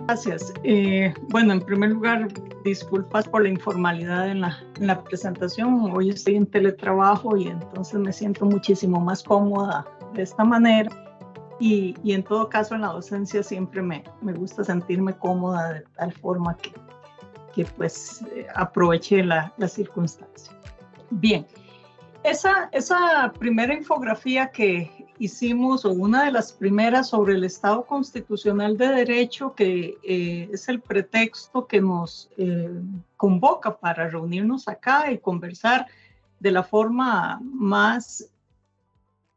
Gracias. Bueno, en primer lugar, disculpas por la informalidad en la presentación. Hoy estoy en teletrabajo y entonces me siento muchísimo más cómoda de esta manera. Y en todo caso, en la docencia siempre me gusta sentirme cómoda de tal forma que pues aproveche la circunstancia. Bien, esa primera infografía que hicimos, o una de las primeras sobre el Estado Constitucional de Derecho, que es el pretexto que nos convoca para reunirnos acá y conversar de la forma más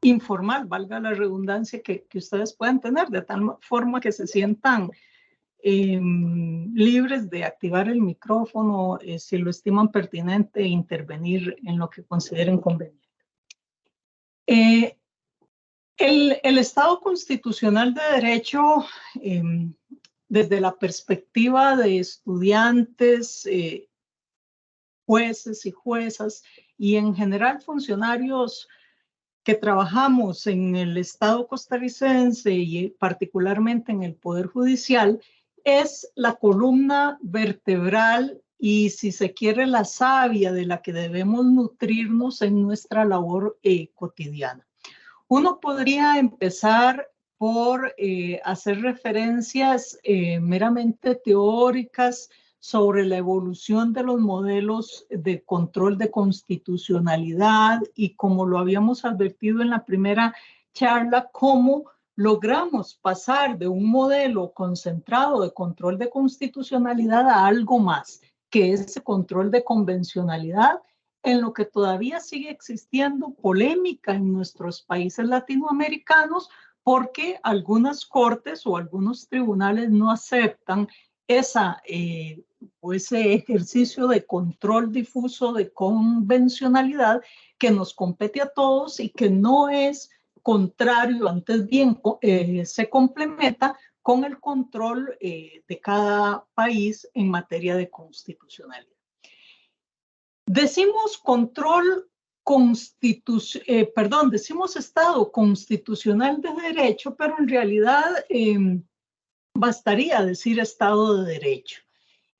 informal, valga la redundancia, que ustedes puedan tener, de tal forma que se sientan libres de activar el micrófono si lo estiman pertinente e intervenir en lo que consideren conveniente. El Estado Constitucional de Derecho, desde la perspectiva de estudiantes, jueces y juezas, y en general funcionarios que trabajamos en el Estado costarricense y particularmente en el Poder Judicial, es la columna vertebral y, si se quiere, la savia de la que debemos nutrirnos en nuestra labor cotidiana. Uno podría empezar por hacer referencias meramente teóricas sobre la evolución de los modelos de control de constitucionalidad y, como lo habíamos advertido en la primera charla, cómo logramos pasar de un modelo concentrado de control de constitucionalidad a algo más, que es ese control de convencionalidad, en lo que todavía sigue existiendo polémica en nuestros países latinoamericanos, porque algunas cortes o algunos tribunales no aceptan ese ejercicio de control difuso de convencionalidad que nos compete a todos y que no es contrario, antes bien se complementa con el control de cada país en materia de constitucionalidad. Decimos decimos Estado Constitucional de Derecho, pero en realidad bastaría decir Estado de Derecho.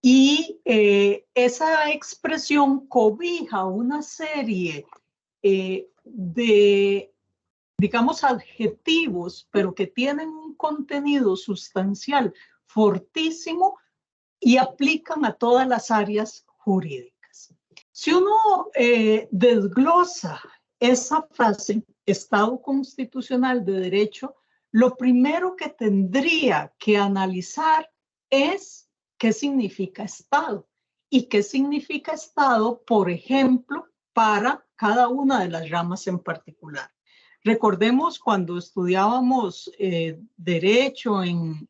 Y esa expresión cobija una serie de, digamos, adjetivos, pero que tienen un contenido sustancial fortísimo y aplican a todas las áreas jurídicas. Si uno desglosa esa frase, Estado Constitucional de Derecho, lo primero que tendría que analizar es qué significa Estado y qué significa Estado, por ejemplo, para cada una de las ramas en particular. Recordemos cuando estudiábamos Derecho en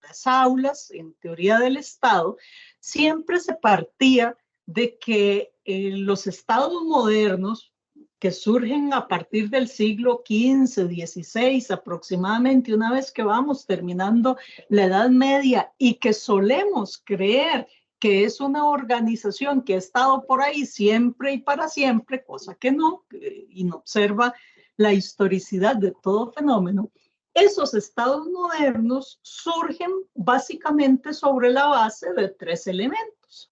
las aulas, en teoría del Estado, siempre se partía de que los estados modernos, que surgen a partir del siglo XV, XVI aproximadamente, una vez que vamos terminando la Edad Media, y que solemos creer que es una organización que ha estado por ahí siempre y para siempre, cosa que no, y no observa la historicidad de todo fenómeno. Esos estados modernos surgen básicamente sobre la base de tres elementos: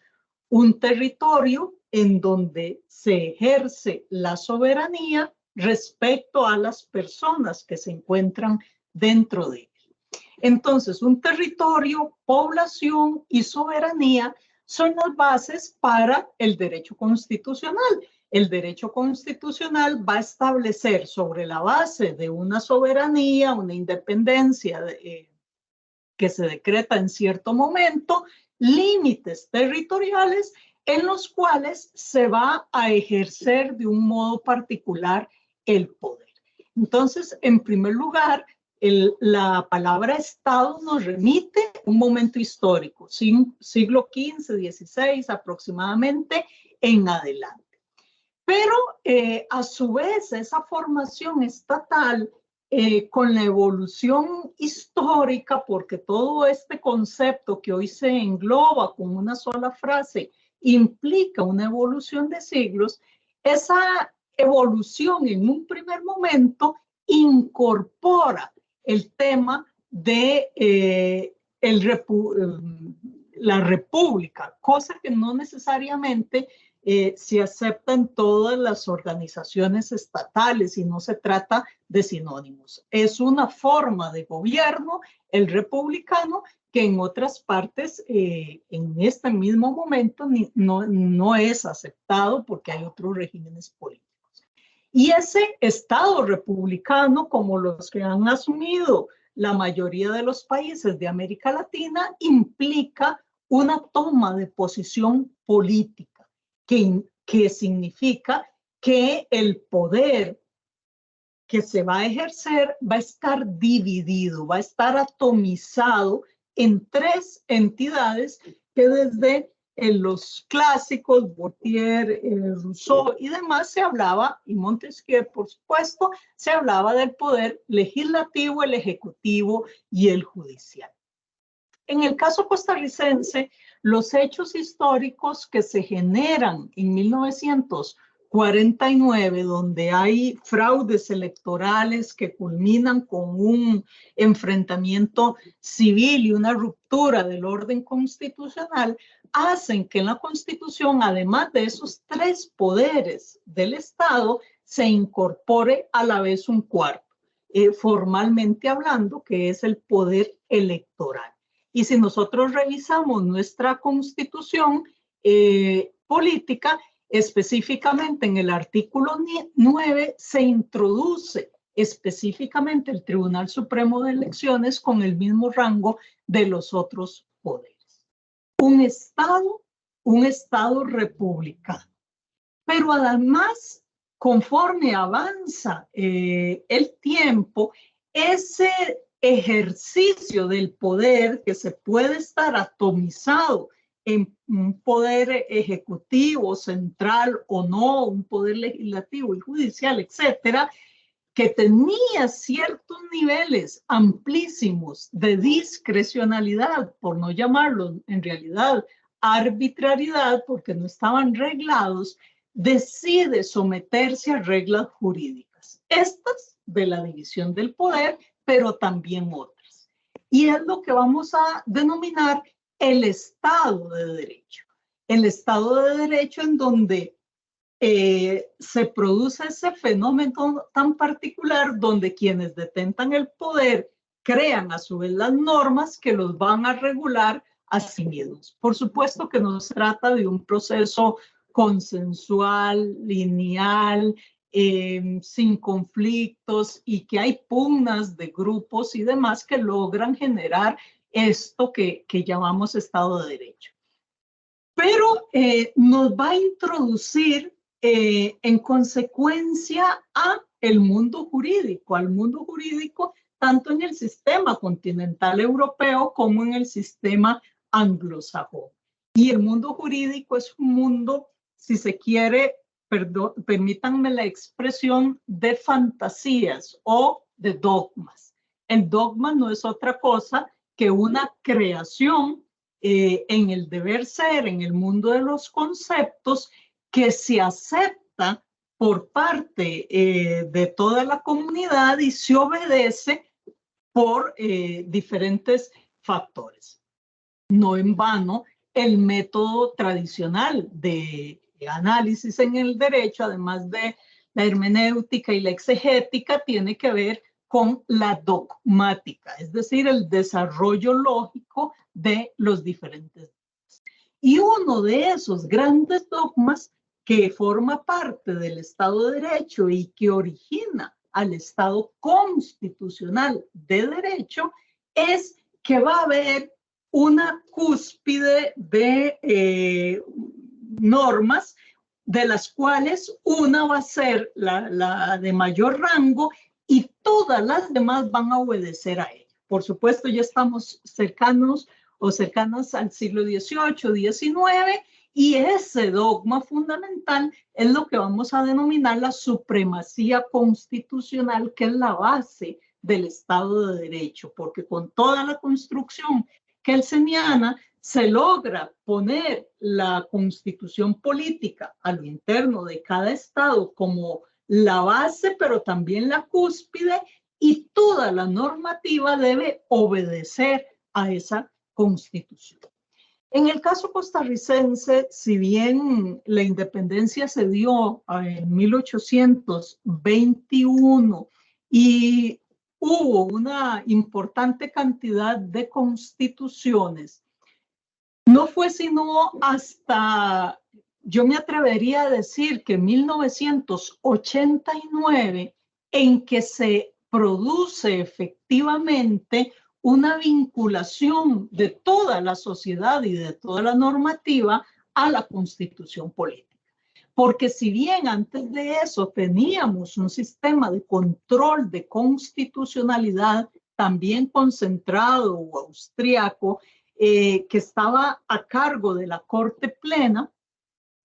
un territorio en donde se ejerce la soberanía respecto a las personas que se encuentran dentro de él. Entonces, un territorio, población y soberanía son las bases para el derecho constitucional. El derecho constitucional va a establecer, sobre la base de una soberanía, una independencia que se decreta en cierto momento, límites territoriales en los cuales se va a ejercer de un modo particular el poder. Entonces, en primer lugar, la palabra Estado nos remite a un momento histórico, siglo XV, XVI aproximadamente en adelante. Pero a su vez, esa formación estatal, con la evolución histórica, porque todo este concepto que hoy se engloba con una sola frase implica una evolución de siglos, esa evolución en un primer momento incorpora el tema de la república, cosa que no necesariamente se acepta en todas las organizaciones estatales y no se trata de sinónimos. Es una forma de gobierno, el republicano, que en otras partes, en este mismo momento, no es aceptado porque hay otros regímenes políticos. Y ese Estado republicano, como los que han asumido la mayoría de los países de América Latina, implica una toma de posición política, que significa que el poder que se va a ejercer va a estar dividido, va a estar atomizado en tres entidades que desde los clásicos, Voltaire, Rousseau y demás, se hablaba, y Montesquieu, por supuesto, se hablaba del poder legislativo, el ejecutivo y el judicial. En el caso costarricense, los hechos históricos que se generan en 1949, donde hay fraudes electorales que culminan con un enfrentamiento civil y una ruptura del orden constitucional, hacen que en la Constitución, además de esos tres poderes del Estado, se incorpore a la vez un cuarto, formalmente hablando, que es el poder electoral. Y si nosotros revisamos nuestra Constitución política, específicamente en el artículo 9, se introduce específicamente el Tribunal Supremo de Elecciones con el mismo rango de los otros poderes. Un Estado republicano. Pero además, conforme avanza el tiempo, ese ejercicio del poder que se puede estar atomizado en un poder ejecutivo, central o no, un poder legislativo y judicial, etcétera, que tenía ciertos niveles amplísimos de discrecionalidad, por no llamarlo en realidad arbitrariedad, porque no estaban reglados, decide someterse a reglas jurídicas. Estas de la división del poder, pero también otras. Y es lo que vamos a denominar el Estado de Derecho. El Estado de Derecho en donde se produce ese fenómeno tan particular donde quienes detentan el poder crean a su vez las normas que los van a regular a sí mismos. Por supuesto que no se trata de un proceso consensual, lineal, sin conflictos y que hay pugnas de grupos y demás que logran generar esto que llamamos Estado de Derecho. Pero nos va a introducir en consecuencia al mundo jurídico, tanto en el sistema continental europeo como en el sistema anglosajón. Y el mundo jurídico es un mundo, si se quiere, permítanme la expresión, de fantasías o de dogmas. El dogma no es otra cosa que una creación en el deber ser, en el mundo de los conceptos, que se acepta por parte de toda la comunidad y se obedece por diferentes factores. No en vano, el método tradicional de análisis en el derecho, además de la hermenéutica y la exegética, tiene que ver con la dogmática, es decir, el desarrollo lógico de los diferentes dogmas. Y uno de esos grandes dogmas que forma parte del Estado de Derecho y que origina al Estado constitucional de derecho es que va a haber una cúspide de normas, de las cuales una va a ser la de mayor rango y todas las demás van a obedecer a ella. Por supuesto, ya estamos cercanos o cercanas al siglo XVIII, XIX, y ese dogma fundamental es lo que vamos a denominar la supremacía constitucional, que es la base del Estado de Derecho, porque con toda la construcción kelseniana se logra poner la constitución política a lo interno de cada Estado como la base, pero también la cúspide, y toda la normativa debe obedecer a esa constitución. En el caso costarricense, si bien la independencia se dio en 1821 y hubo una importante cantidad de constituciones, no fue sino hasta, yo me atrevería a decir que 1989, en que se produce efectivamente una vinculación de toda la sociedad y de toda la normativa a la constitución política. Porque si bien antes de eso teníamos un sistema de control de constitucionalidad también concentrado o austriaco, que estaba a cargo de la Corte Plena,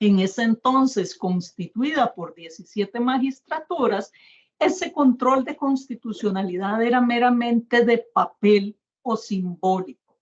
en ese entonces constituida por 17 magistraturas, ese control de constitucionalidad era meramente de papel o simbólico.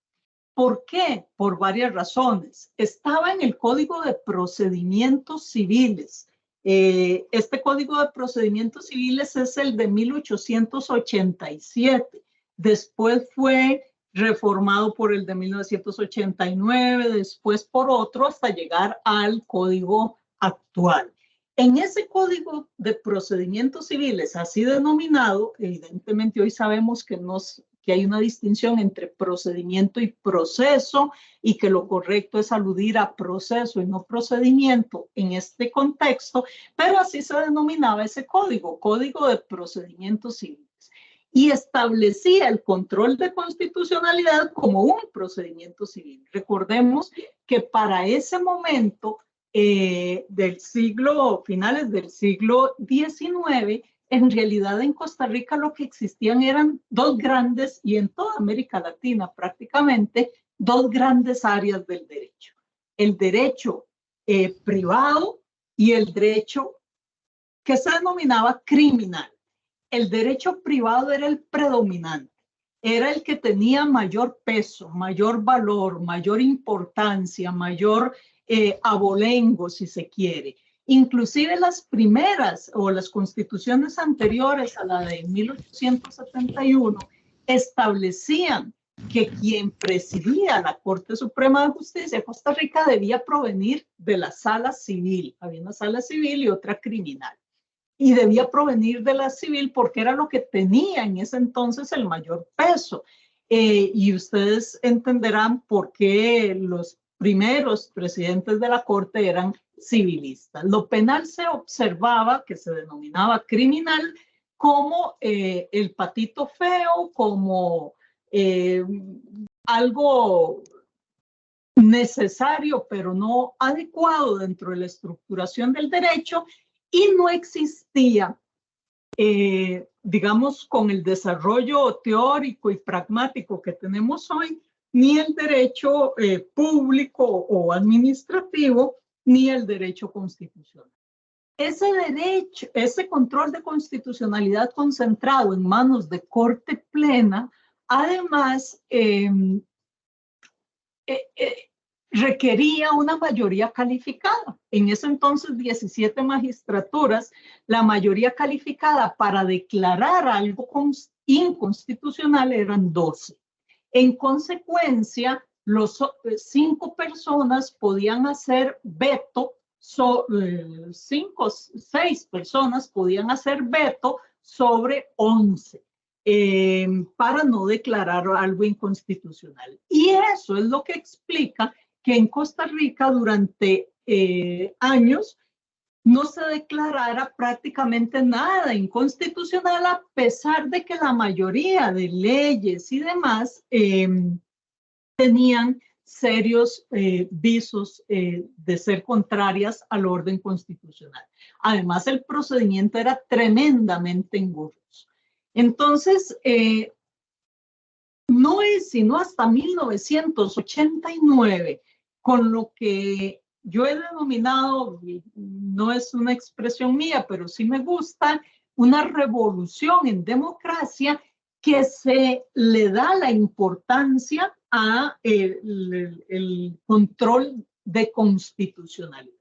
¿Por qué? Por varias razones. Estaba en el Código de Procedimientos Civiles. Este Código de Procedimientos Civiles es el de 1887. Después fue reformado por el de 1989, después por otro, hasta llegar al Código actual. En ese Código de Procedimientos Civiles, así denominado, evidentemente hoy sabemos que hay una distinción entre procedimiento y proceso y que lo correcto es aludir a proceso y no procedimiento en este contexto, pero así se denominaba ese código, Código de Procedimientos Civiles, y establecía el control de constitucionalidad como un procedimiento civil. Recordemos que para ese momento finales del siglo XIX, en realidad en Costa Rica lo que existían eran dos grandes, y en toda América Latina prácticamente, dos grandes áreas del derecho. El derecho privado y el derecho que se denominaba criminal. El derecho privado era el predominante, era el que tenía mayor peso, mayor valor, mayor importancia, mayor abolengo, si se quiere. Inclusive las primeras o las constituciones anteriores a la de 1871 establecían que quien presidía la Corte Suprema de Justicia de Costa Rica debía provenir de la sala civil. Había una sala civil y otra criminal. Y debía provenir de la civil porque era lo que tenía en ese entonces el mayor peso. Y ustedes entenderán por qué los primeros presidentes de la Corte eran civilistas. Lo penal se observaba, que se denominaba criminal, como el patito feo, como algo necesario, pero no adecuado dentro de la estructuración del derecho, y no existía, digamos, con el desarrollo teórico y pragmático que tenemos hoy, ni el derecho público o administrativo, ni el derecho constitucional. Ese control de constitucionalidad concentrado en manos de Corte Plena, además, requería una mayoría calificada. En ese entonces, 17 magistraturas, la mayoría calificada para declarar algo inconstitucional eran 12. En consecuencia, 5 personas podían hacer veto, 6 personas podían hacer veto sobre 11. Para no declarar algo inconstitucional. Y eso es lo que explica que en Costa Rica durante años no se declarara prácticamente nada inconstitucional, a pesar de que la mayoría de leyes y demás tenían serios visos de ser contrarias al orden constitucional. Además, el procedimiento era tremendamente engorroso. Entonces, no es sino hasta 1989, con lo que yo he denominado, no es una expresión mía, pero sí me gusta, una revolución en democracia, que se le da la importancia a el control de constitucionalidad.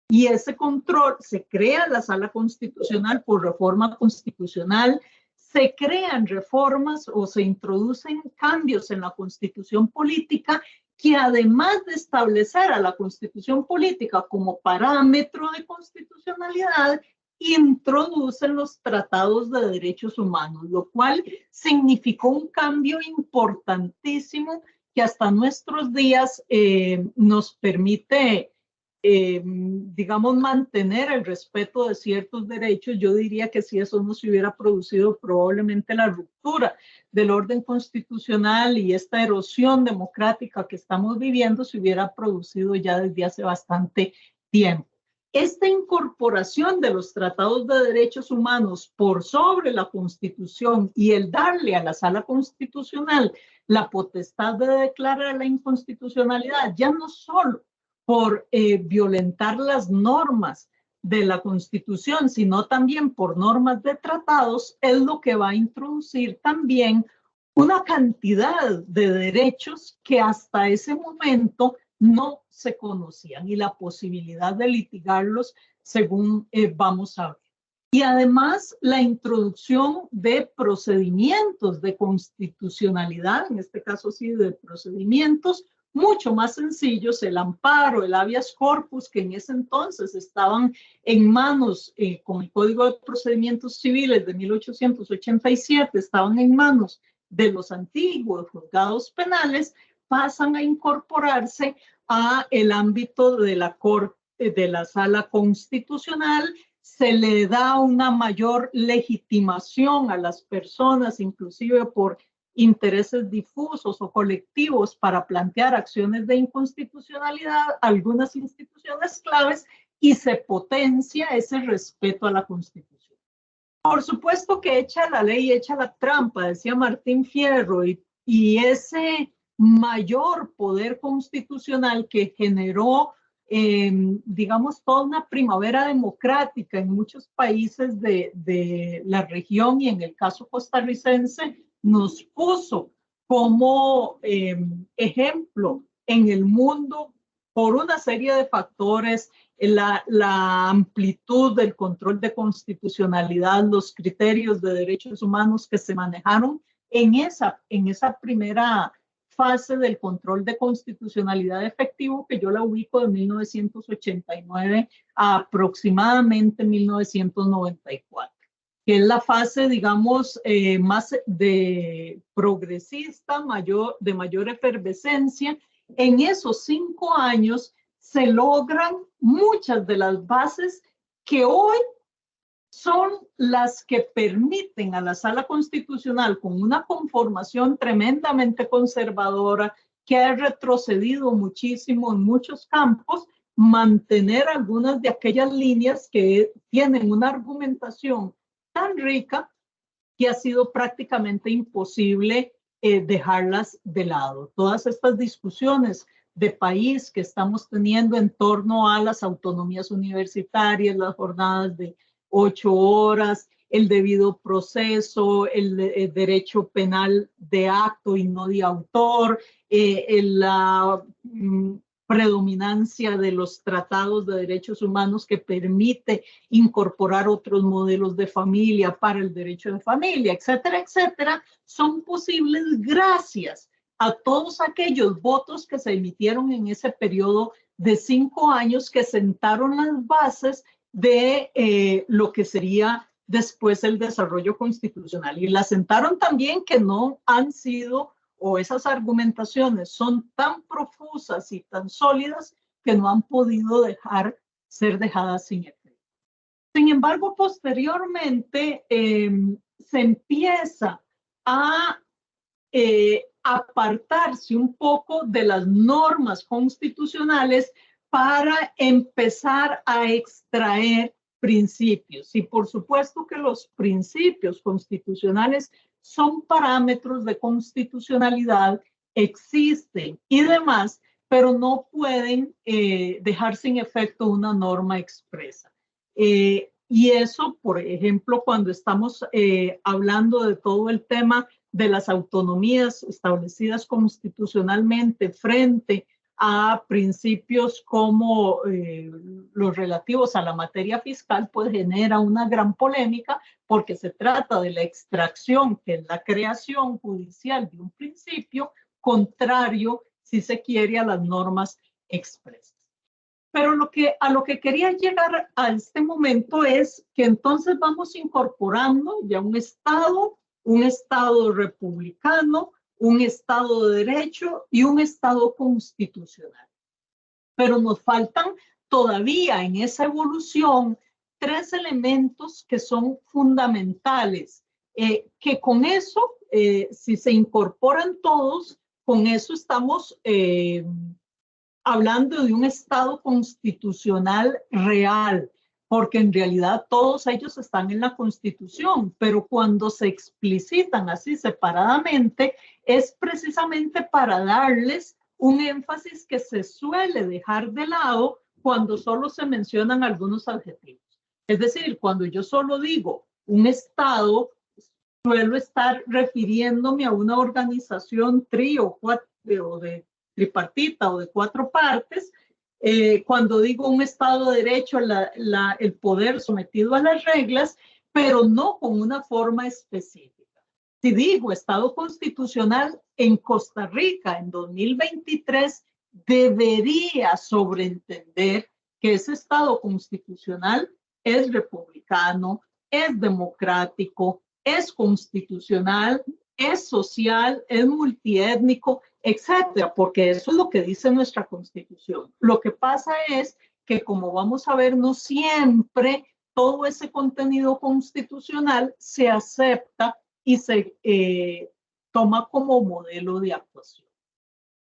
Y ese control, se crea la Sala Constitucional por reforma constitucional, se crean reformas o se introducen cambios en la Constitución política que, además de establecer a la Constitución política como parámetro de constitucionalidad, introducen los tratados de derechos humanos, lo cual significó un cambio importantísimo que hasta nuestros días nos permite, digamos, mantener el respeto de ciertos derechos. Yo diría que si eso no se hubiera producido, probablemente la ruptura del orden constitucional y esta erosión democrática que estamos viviendo se hubiera producido ya desde hace bastante tiempo. Esta incorporación de los tratados de derechos humanos por sobre la Constitución y el darle a la Sala Constitucional la potestad de declarar la inconstitucionalidad, ya no solo por violentar las normas de la Constitución, sino también por normas de tratados, es lo que va a introducir también una cantidad de derechos que hasta ese momento no se conocían y la posibilidad de litigarlos según vamos a ver. Y además la introducción de procedimientos de constitucionalidad, en este caso sí de procedimientos mucho más sencillos, el amparo, el habeas corpus, que en ese entonces estaban en manos, con el Código de Procedimientos Civiles de 1887, estaban en manos de los antiguos juzgados penales, pasan a incorporarse a el ámbito de la Corte, de la Sala Constitucional. Se le da una mayor legitimación a las personas, inclusive por intereses difusos o colectivos, para plantear acciones de inconstitucionalidad a algunas instituciones claves, y se potencia ese respeto a la Constitución. Por supuesto que echa la ley, echa la trampa, decía Martín Fierro, y ese mayor poder constitucional que generó, digamos, toda una primavera democrática en muchos países de la región, y en el caso costarricense nos puso como ejemplo en el mundo por una serie de factores, la amplitud del control de constitucionalidad, los criterios de derechos humanos que se manejaron en esa primera fase del control de constitucionalidad efectivo, que yo la ubico de 1989 a aproximadamente 1994, que es la fase, digamos, más de progresista, de mayor efervescencia. En esos 5 años se logran muchas de las bases que hoy son las que permiten a la Sala Constitucional, con una conformación tremendamente conservadora que ha retrocedido muchísimo en muchos campos, mantener algunas de aquellas líneas que tienen una argumentación tan rica que ha sido prácticamente imposible dejarlas de lado. Todas estas discusiones de país que estamos teniendo en torno a las autonomías universitarias, las jornadas de 8 horas, el debido proceso, el derecho penal de acto y no de autor, la predominancia de los tratados de derechos humanos que permite incorporar otros modelos de familia para el derecho de familia, etcétera, etcétera, son posibles gracias a todos aquellos votos que se emitieron en ese periodo de 5 años que sentaron las bases de lo que sería después el desarrollo constitucional. Y la sentaron también que no han sido, o esas argumentaciones son tan profusas y tan sólidas que no han podido ser dejadas sin efecto. Sin embargo, posteriormente se empieza a apartarse un poco de las normas constitucionales para empezar a extraer principios. Y por supuesto que los principios constitucionales son parámetros de constitucionalidad, existen y demás, pero no pueden dejar sin efecto una norma expresa. Y eso, por ejemplo, cuando estamos hablando de todo el tema de las autonomías establecidas constitucionalmente frente a principios como los relativos a la materia fiscal, pues genera una gran polémica porque se trata de la extracción, que es la creación judicial de un principio contrario, si se quiere, a las normas expresas. Pero a lo que quería llegar a este momento es que entonces vamos incorporando ya un Estado republicano, un Estado de Derecho y un Estado constitucional. Pero nos faltan todavía en esa evolución 3 elementos que son fundamentales, que con eso, si se incorporan todos, con eso estamos hablando de un Estado constitucional real, porque en realidad todos ellos están en la Constitución, pero cuando se explicitan así separadamente, es precisamente para darles un énfasis que se suele dejar de lado cuando solo se mencionan algunos adjetivos. Es decir, cuando yo solo digo un Estado, suelo estar refiriéndome a una organización tripartita o de 4 partes. Cuando digo un Estado de Derecho, el poder sometido a las reglas, pero no con una forma específica. Si digo Estado constitucional en Costa Rica en 2023, debería sobreentender que ese Estado constitucional es republicano, es democrático, es constitucional, es social, es multiétnico, etcétera, porque eso es lo que dice nuestra Constitución. Lo que pasa es que, como vamos a ver, no siempre todo ese contenido constitucional se acepta y se toma como modelo de actuación.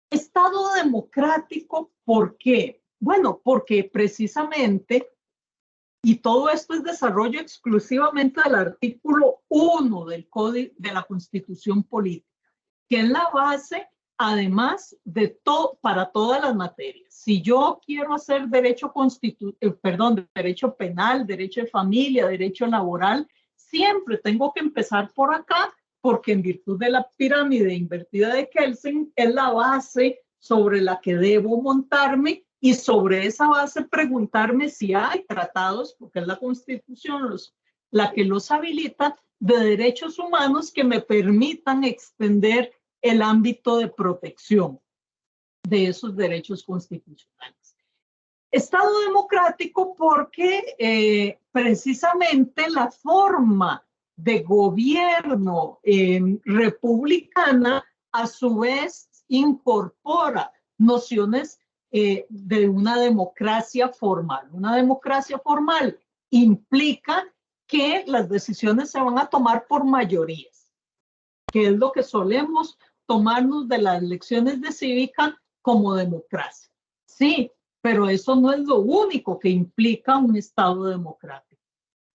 Estado democrático, ¿por qué? Bueno, porque precisamente, y todo esto es desarrollo exclusivamente del artículo 1 del Código de la Constitución Política, que es la base, además de todo, para todas las materias. Si yo quiero hacer derecho penal, derecho de familia, derecho laboral, siempre tengo que empezar por acá, porque en virtud de la pirámide invertida de Kelsen es la base sobre la que debo montarme y sobre esa base preguntarme si hay tratados, porque es la Constitución la que los habilita, de derechos humanos que me permitan extender el ámbito de protección de esos derechos constitucionales. Estado democrático porque precisamente la forma de gobierno republicana a su vez incorpora nociones de una democracia formal. Una democracia formal implica que las decisiones se van a tomar por mayorías, que es lo que solemos tomarnos de las lecciones de cívica como democracia. Sí, pero eso no es lo único que implica un Estado democrático.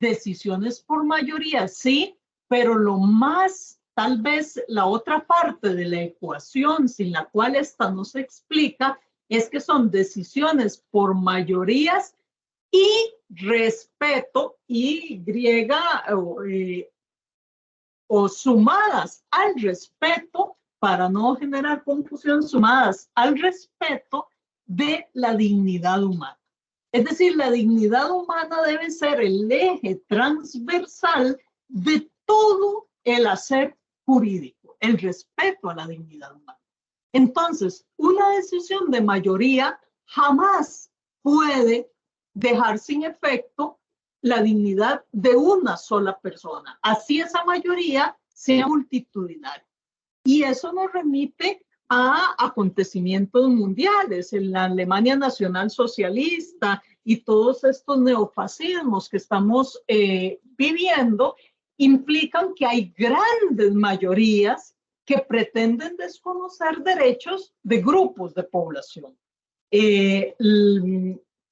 Decisiones por mayoría, sí, pero lo más, tal vez la otra parte de la ecuación sin la cual esta no se explica, es que son decisiones por mayorías y respeto, y griega o sumadas al respeto, para no generar confusión, sumadas al respeto de la dignidad humana. Es decir, la dignidad humana debe ser el eje transversal de todo el hacer jurídico, el respeto a la dignidad humana. Entonces, una decisión de mayoría jamás puede dejar sin efecto la dignidad de una sola persona, así esa mayoría sea multitudinaria. Y eso nos remite a acontecimientos mundiales, en la Alemania nacional socialista y todos estos neofascismos que estamos viviendo, implican que hay grandes mayorías que pretenden desconocer derechos de grupos de población.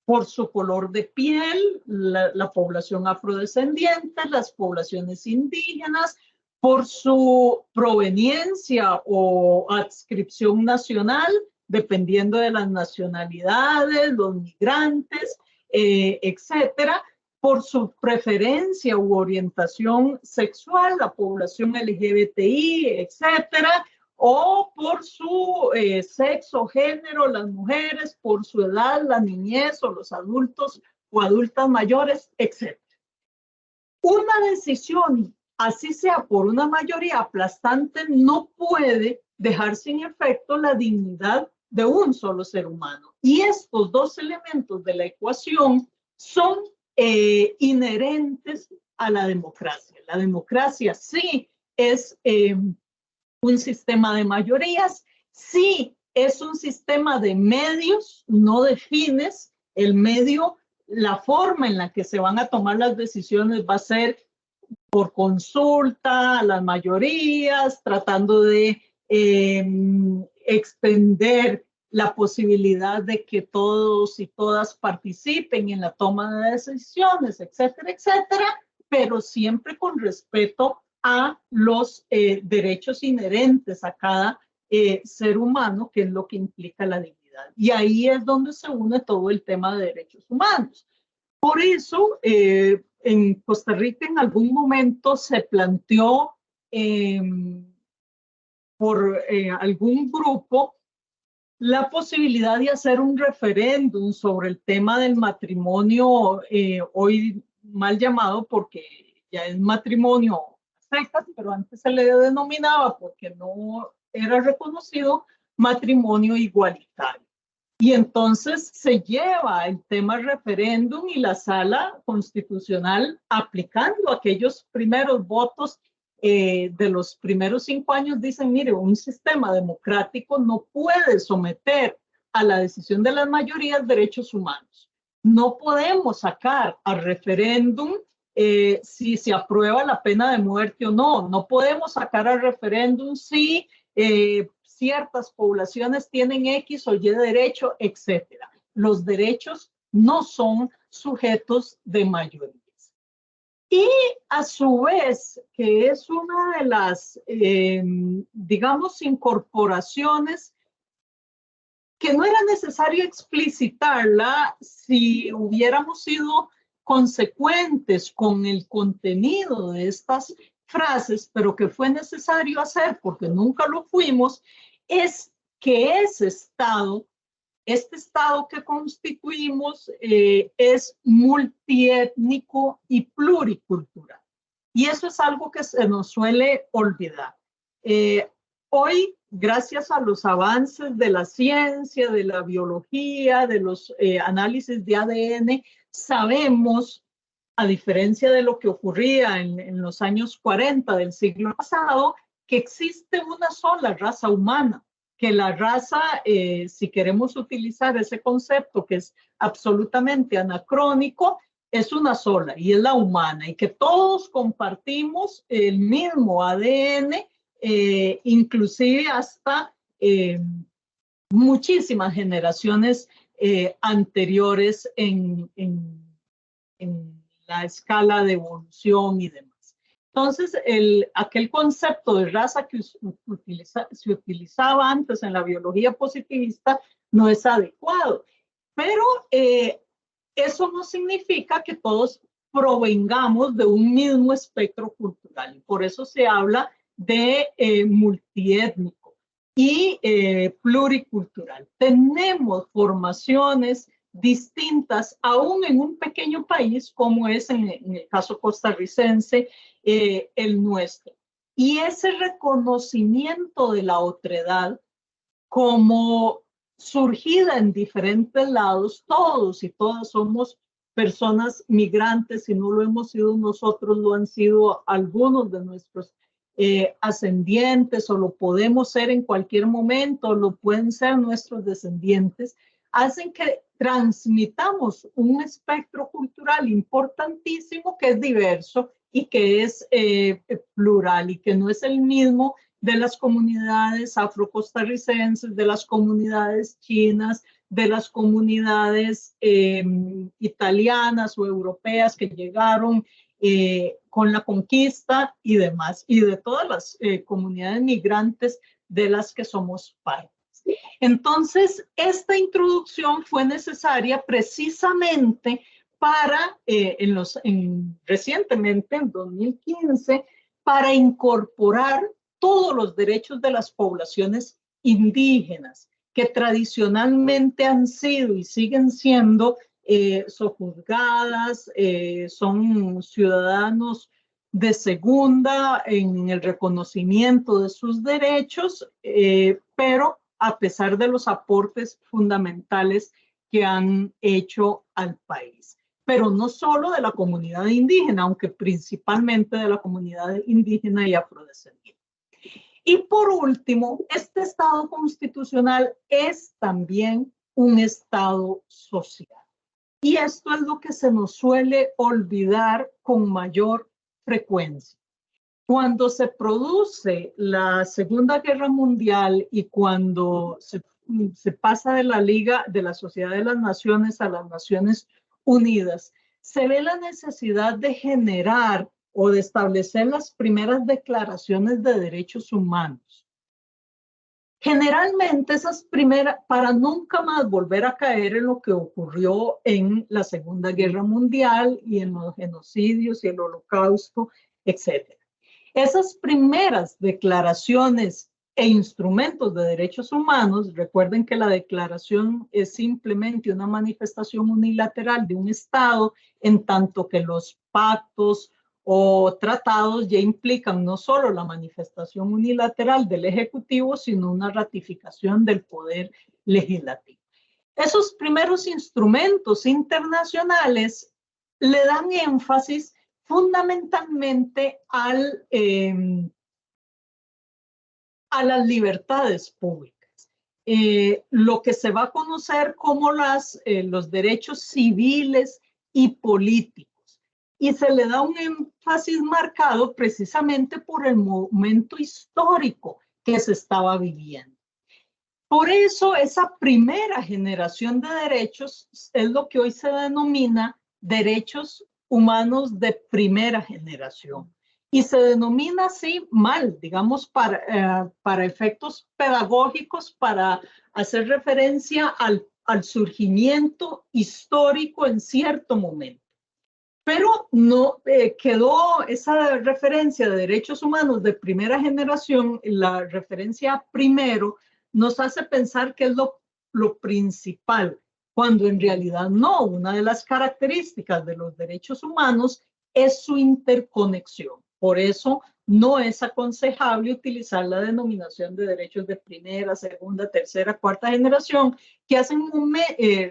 Por su color de piel, la población afrodescendiente, las poblaciones indígenas, por su proveniencia o adscripción nacional, dependiendo de las nacionalidades, los migrantes, etcétera, por su preferencia u orientación sexual, la población LGBTI, etcétera, o por su sexo, género, las mujeres, por su edad, la niñez o los adultos o adultas mayores, etc. Una decisión, así sea por una mayoría aplastante, no puede dejar sin efecto la dignidad de un solo ser humano. Y estos dos elementos de la ecuación son inherentes a la democracia. La democracia sí es un sistema de mayorías, sí es un sistema de medios, no de fines. El medio, la forma en la que se van a tomar las decisiones va a ser por consulta a las mayorías, tratando de extender la posibilidad de que todos y todas participen en la toma de decisiones, etcétera, etcétera, pero siempre con respeto a los derechos inherentes a cada ser humano, que es lo que implica la dignidad. Y ahí es donde se une todo el tema de derechos humanos. Por eso, en Costa Rica en algún momento se planteó por algún grupo la posibilidad de hacer un referéndum sobre el tema del matrimonio, hoy mal llamado porque ya es matrimonio secas, pero antes se le denominaba, porque no era reconocido, matrimonio igualitario. Y entonces se lleva el tema referéndum y la sala constitucional, aplicando aquellos primeros votos de los primeros 5 años, dicen, mire, un sistema democrático no puede someter a la decisión de las mayorías derechos humanos. No podemos sacar a referéndum si se aprueba la pena de muerte o no. No podemos sacar a referéndum si ciertas poblaciones tienen X o Y derecho, etcétera. Los derechos no son sujetos de mayorías. Y a su vez, que es una de las, digamos, incorporaciones que no era necesario explicitarla si hubiéramos sido consecuentes con el contenido de estas frases, pero que fue necesario hacer porque nunca lo fuimos, es que ese Estado, este Estado que constituimos, es multiétnico y pluricultural. Y eso es algo que se nos suele olvidar. Hoy, gracias a los avances de la ciencia, de la biología, de los análisis de ADN, sabemos, a diferencia de lo que ocurría en los años 40 del siglo pasado, que existe una sola raza humana, que la raza, si queremos utilizar ese concepto que es absolutamente anacrónico, es una sola y es la humana, y que todos compartimos el mismo ADN, inclusive hasta muchísimas generaciones anteriores en la escala de evolución y demás. Entonces, aquel concepto de raza que se utilizaba antes en la biología positivista no es adecuado, pero eso no significa que todos provengamos de un mismo espectro cultural. Por eso se habla de multiétnico y pluricultural. Tenemos formaciones distintas, aún en un pequeño país como es en el caso costarricense, el nuestro. Y ese reconocimiento de la otredad como surgida en diferentes lados, todos y todas somos personas migrantes, si no lo hemos sido nosotros, lo han sido algunos de nuestros ascendientes, o lo podemos ser en cualquier momento, lo pueden ser nuestros descendientes, hacen que transmitamos un espectro cultural importantísimo que es diverso y que es plural y que no es el mismo de las comunidades afrocostarricenses, de las comunidades chinas, de las comunidades italianas o europeas que llegaron con la conquista y demás, y de todas las comunidades migrantes de las que somos parte. Entonces, esta introducción fue necesaria precisamente para, recientemente, en 2015, para incorporar todos los derechos de las poblaciones indígenas, que tradicionalmente han sido y siguen siendo sojuzgadas, son ciudadanos de segunda en el reconocimiento de sus derechos, pero a pesar de los aportes fundamentales que han hecho al país. Pero no solo de la comunidad indígena, aunque principalmente de la comunidad indígena y afrodescendiente. Y por último, este Estado constitucional es también un Estado social. Y esto es lo que se nos suele olvidar con mayor frecuencia. Cuando se produce la Segunda Guerra Mundial y cuando se pasa de la Liga de la Sociedad de las Naciones a las Naciones Unidas, se ve la necesidad de generar o de establecer las primeras declaraciones de derechos humanos. Generalmente esas primeras, para nunca más volver a caer en lo que ocurrió en la Segunda Guerra Mundial y en los genocidios y el Holocausto, etc. Esas primeras declaraciones e instrumentos de derechos humanos, recuerden que la declaración es simplemente una manifestación unilateral de un Estado, en tanto que los pactos o tratados ya implican no solo la manifestación unilateral del Ejecutivo, sino una ratificación del Poder Legislativo. Esos primeros instrumentos internacionales le dan énfasis fundamentalmente a las libertades públicas. Lo que se va a conocer como los derechos civiles y políticos. Y se le da un énfasis marcado precisamente por el momento histórico que se estaba viviendo. Por eso esa primera generación de derechos es lo que hoy se denomina derechos humanos de primera generación. Y se denomina así mal, digamos, para efectos pedagógicos, para hacer referencia al surgimiento histórico en cierto momento. Pero no quedó esa referencia de derechos humanos de primera generación, la referencia primero, nos hace pensar que es lo principal, cuando en realidad no. Una de las características de los derechos humanos es su interconexión. Por eso no es aconsejable utilizar la denominación de derechos de primera, segunda, tercera, cuarta generación, que hacen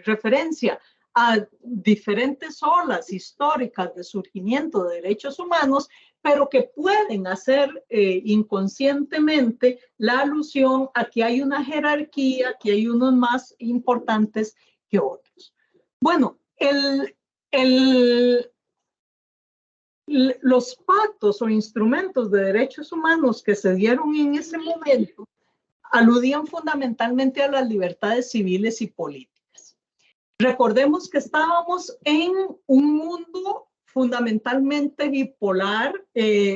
referencia a diferentes olas históricas de surgimiento de derechos humanos, pero que pueden hacer inconscientemente la alusión a que hay una jerarquía, que hay unos más importantes que otros. Bueno, los pactos o instrumentos de derechos humanos que se dieron en ese momento aludían fundamentalmente a las libertades civiles y políticas. Recordemos que estábamos en un mundo fundamentalmente bipolar,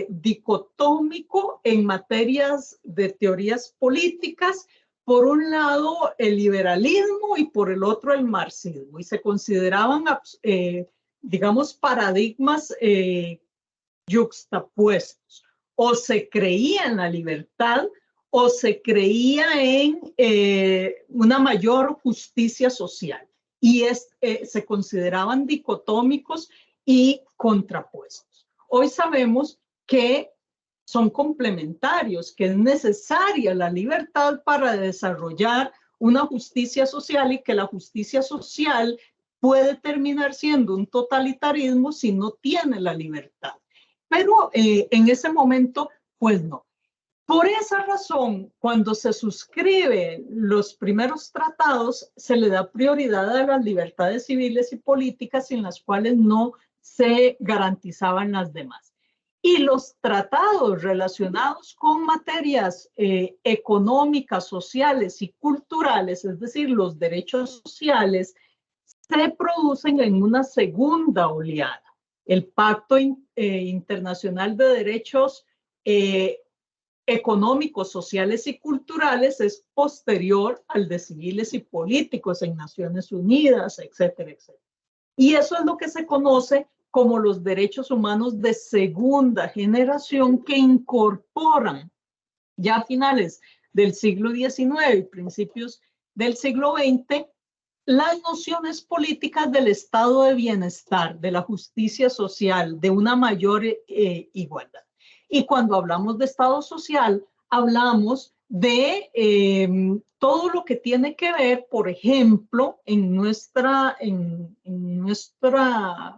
dicotómico en materias de teorías políticas. Por un lado, el liberalismo y por el otro, el marxismo. Y se consideraban, digamos, paradigmas yuxtapuestos. O se creía en la libertad o se creía en una mayor justicia social. Y se consideraban dicotómicos y contrapuestos. Hoy sabemos que son complementarios, que es necesaria la libertad para desarrollar una justicia social y que la justicia social puede terminar siendo un totalitarismo si no tiene la libertad. Pero en ese momento, pues no. Por esa razón, cuando se suscriben los primeros tratados, se le da prioridad a las libertades civiles y políticas sin las cuales no se garantizaban las demás. Y los tratados relacionados con materias económicas, sociales y culturales, es decir, los derechos sociales, se producen en una segunda oleada. El Pacto Internacional de Derechos Económicos, Sociales y Culturales es posterior al de civiles y políticos en Naciones Unidas, etcétera, etcétera. Y eso es lo que se conoce como los derechos humanos de segunda generación, que incorporan Ya a finales del siglo XIX y principios del siglo XX, las nociones políticas del estado de bienestar, de la justicia social, de una mayor igualdad. Y cuando hablamos de estado social, hablamos de todo lo que tiene que ver, por ejemplo, en nuestra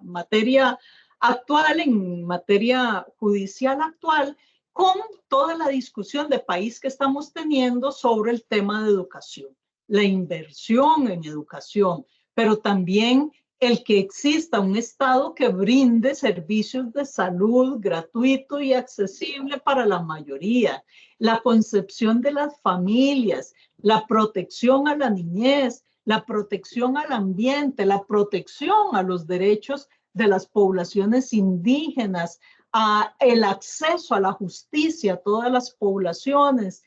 materia actual, en materia judicial actual, con toda la discusión de país que estamos teniendo sobre el tema de educación, la inversión en educación, pero también el que exista un Estado que brinde servicios de salud gratuito y accesible para la mayoría, la concepción de las familias, la protección a la niñez, la protección al ambiente, la protección a los derechos de las poblaciones indígenas, el acceso a la justicia a todas las poblaciones,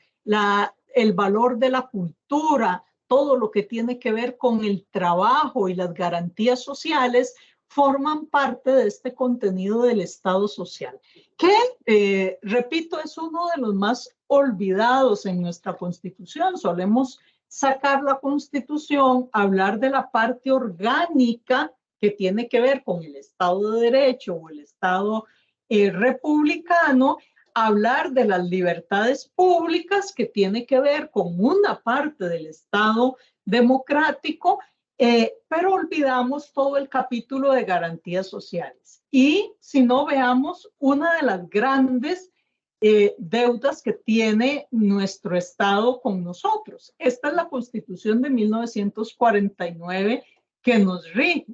el valor de la cultura, todo lo que tiene que ver con el trabajo y las garantías sociales, forman parte de este contenido del Estado social, que, repito, es uno de los más olvidados en nuestra Constitución. Solemos sacar la Constitución, hablar de la parte orgánica que tiene que ver con el Estado de Derecho o el Estado republicano, hablar de las libertades públicas que tiene que ver con una parte del Estado democrático, pero olvidamos todo el capítulo de garantías sociales. Y si no, veamos una de las grandes deudas que tiene nuestro Estado con nosotros. Esta es la Constitución de 1949 que nos rige.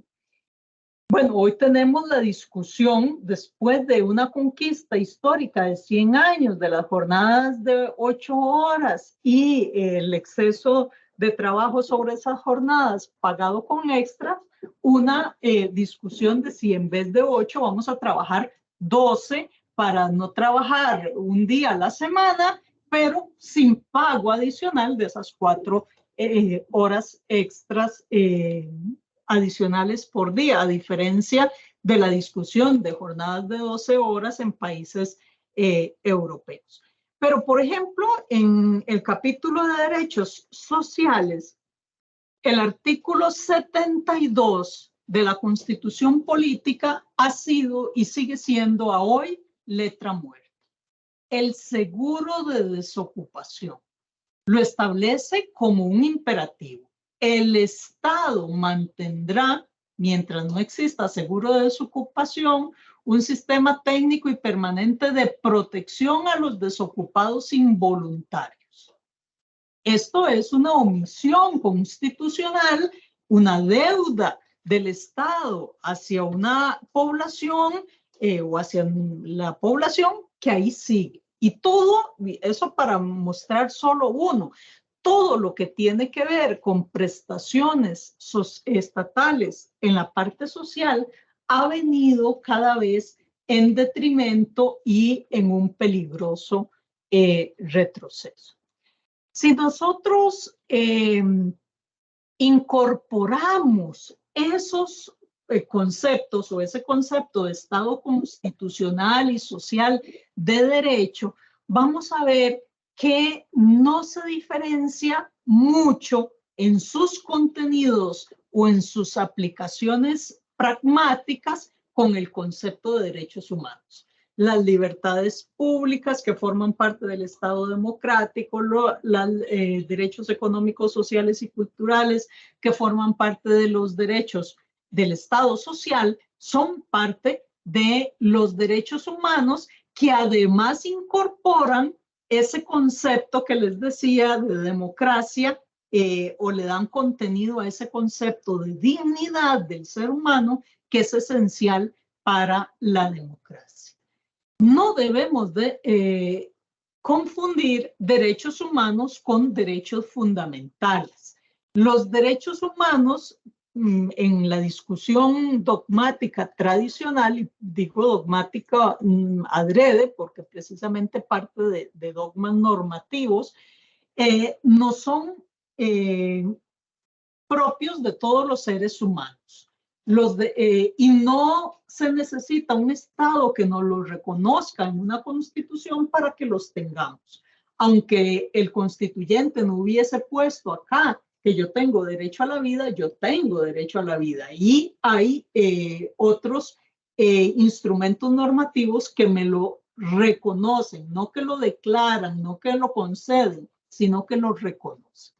Bueno, hoy tenemos la discusión después de una conquista histórica de 100 años, de las jornadas de 8 horas y el exceso de trabajo sobre esas jornadas pagado con extras, una discusión de si en vez de 8 vamos a trabajar 12 para no trabajar un día a la semana, pero sin pago adicional de esas 4 horas extras adicionales por día, a diferencia de la discusión de jornadas de 12 horas en países europeos. Pero, por ejemplo, en el capítulo de derechos sociales, el artículo 72 de la Constitución Política ha sido y sigue siendo a hoy letra muerta. El seguro de desocupación lo establece como un imperativo. El Estado mantendrá, mientras no exista seguro de desocupación, un sistema técnico y permanente de protección a los desocupados involuntarios. Esto es una omisión constitucional, una deuda del Estado hacia una población o hacia la población que ahí sigue. Y todo eso para mostrar solo uno. Todo lo que tiene que ver con prestaciones estatales en la parte social ha venido cada vez en detrimento y en un peligroso retroceso. Si nosotros incorporamos esos conceptos o ese concepto de Estado constitucional y social de derecho, vamos a ver que no se diferencia mucho en sus contenidos o en sus aplicaciones pragmáticas con el concepto de derechos humanos. Las libertades públicas que forman parte del Estado democrático, los derechos económicos, sociales y culturales que forman parte de los derechos del Estado social, son parte de los derechos humanos que además incorporan ese concepto que les decía de democracia o le dan contenido a ese concepto de dignidad del ser humano que es esencial para la democracia. No debemos de confundir derechos humanos con derechos fundamentales. Los derechos humanos en la discusión dogmática tradicional, y digo dogmática adrede porque precisamente parte de dogmas normativos, no son propios de todos los seres humanos. Y no se necesita un Estado que nos los reconozca en una constitución para que los tengamos. aunque el constituyente no hubiese puesto acá que yo tengo derecho a la vida, yo tengo derecho a la vida. Y hay otros instrumentos normativos que me lo reconocen, no que lo declaran, no que lo conceden, sino que lo reconocen.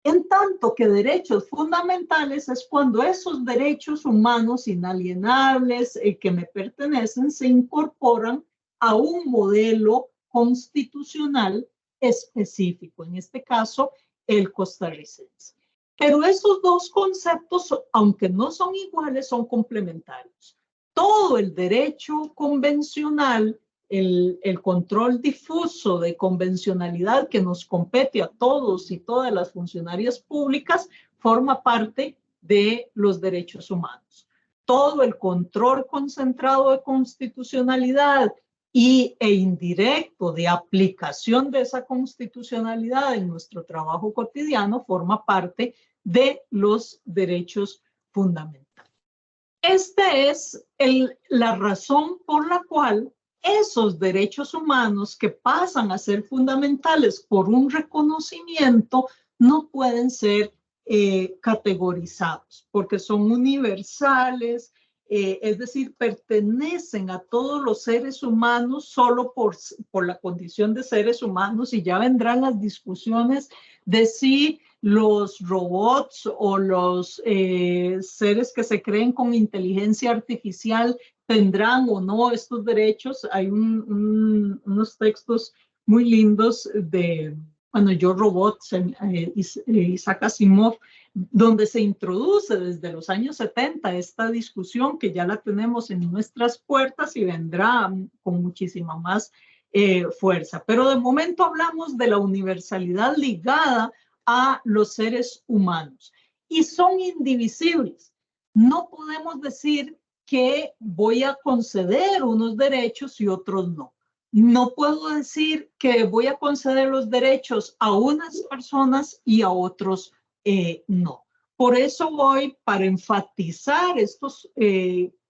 En tanto que derechos fundamentales es cuando esos derechos humanos inalienables que me pertenecen se incorporan a un modelo constitucional específico, en este caso el costarricense. Pero esos dos conceptos, aunque no son iguales, son complementarios. Todo el derecho convencional, el control difuso de convencionalidad que nos compete a todos y todas las funcionarias públicas, forma parte de los derechos humanos. Todo el control concentrado de constitucionalidad e indirecto de aplicación de esa constitucionalidad en nuestro trabajo cotidiano forma parte de los derechos fundamentales. Esta es la razón por la cual esos derechos humanos que pasan a ser fundamentales por un reconocimiento no pueden ser categorizados porque son universales, es decir, pertenecen a todos los seres humanos solo por la condición de seres humanos, y ya vendrán las discusiones de si los robots o los seres que se creen con inteligencia artificial tendrán o no estos derechos. Hay unos textos muy lindos de, bueno, Yo Robot, Isaac Asimov, donde se introduce desde los años 70 esta discusión que ya la tenemos en nuestras puertas y vendrá con muchísima más fuerza. Pero de momento hablamos de la universalidad ligada a los seres humanos y son indivisibles. No podemos decir que voy a conceder unos derechos y otros no. No puedo decir que voy a conceder los derechos a unas personas y a otros no. Por eso hoy, para enfatizar estos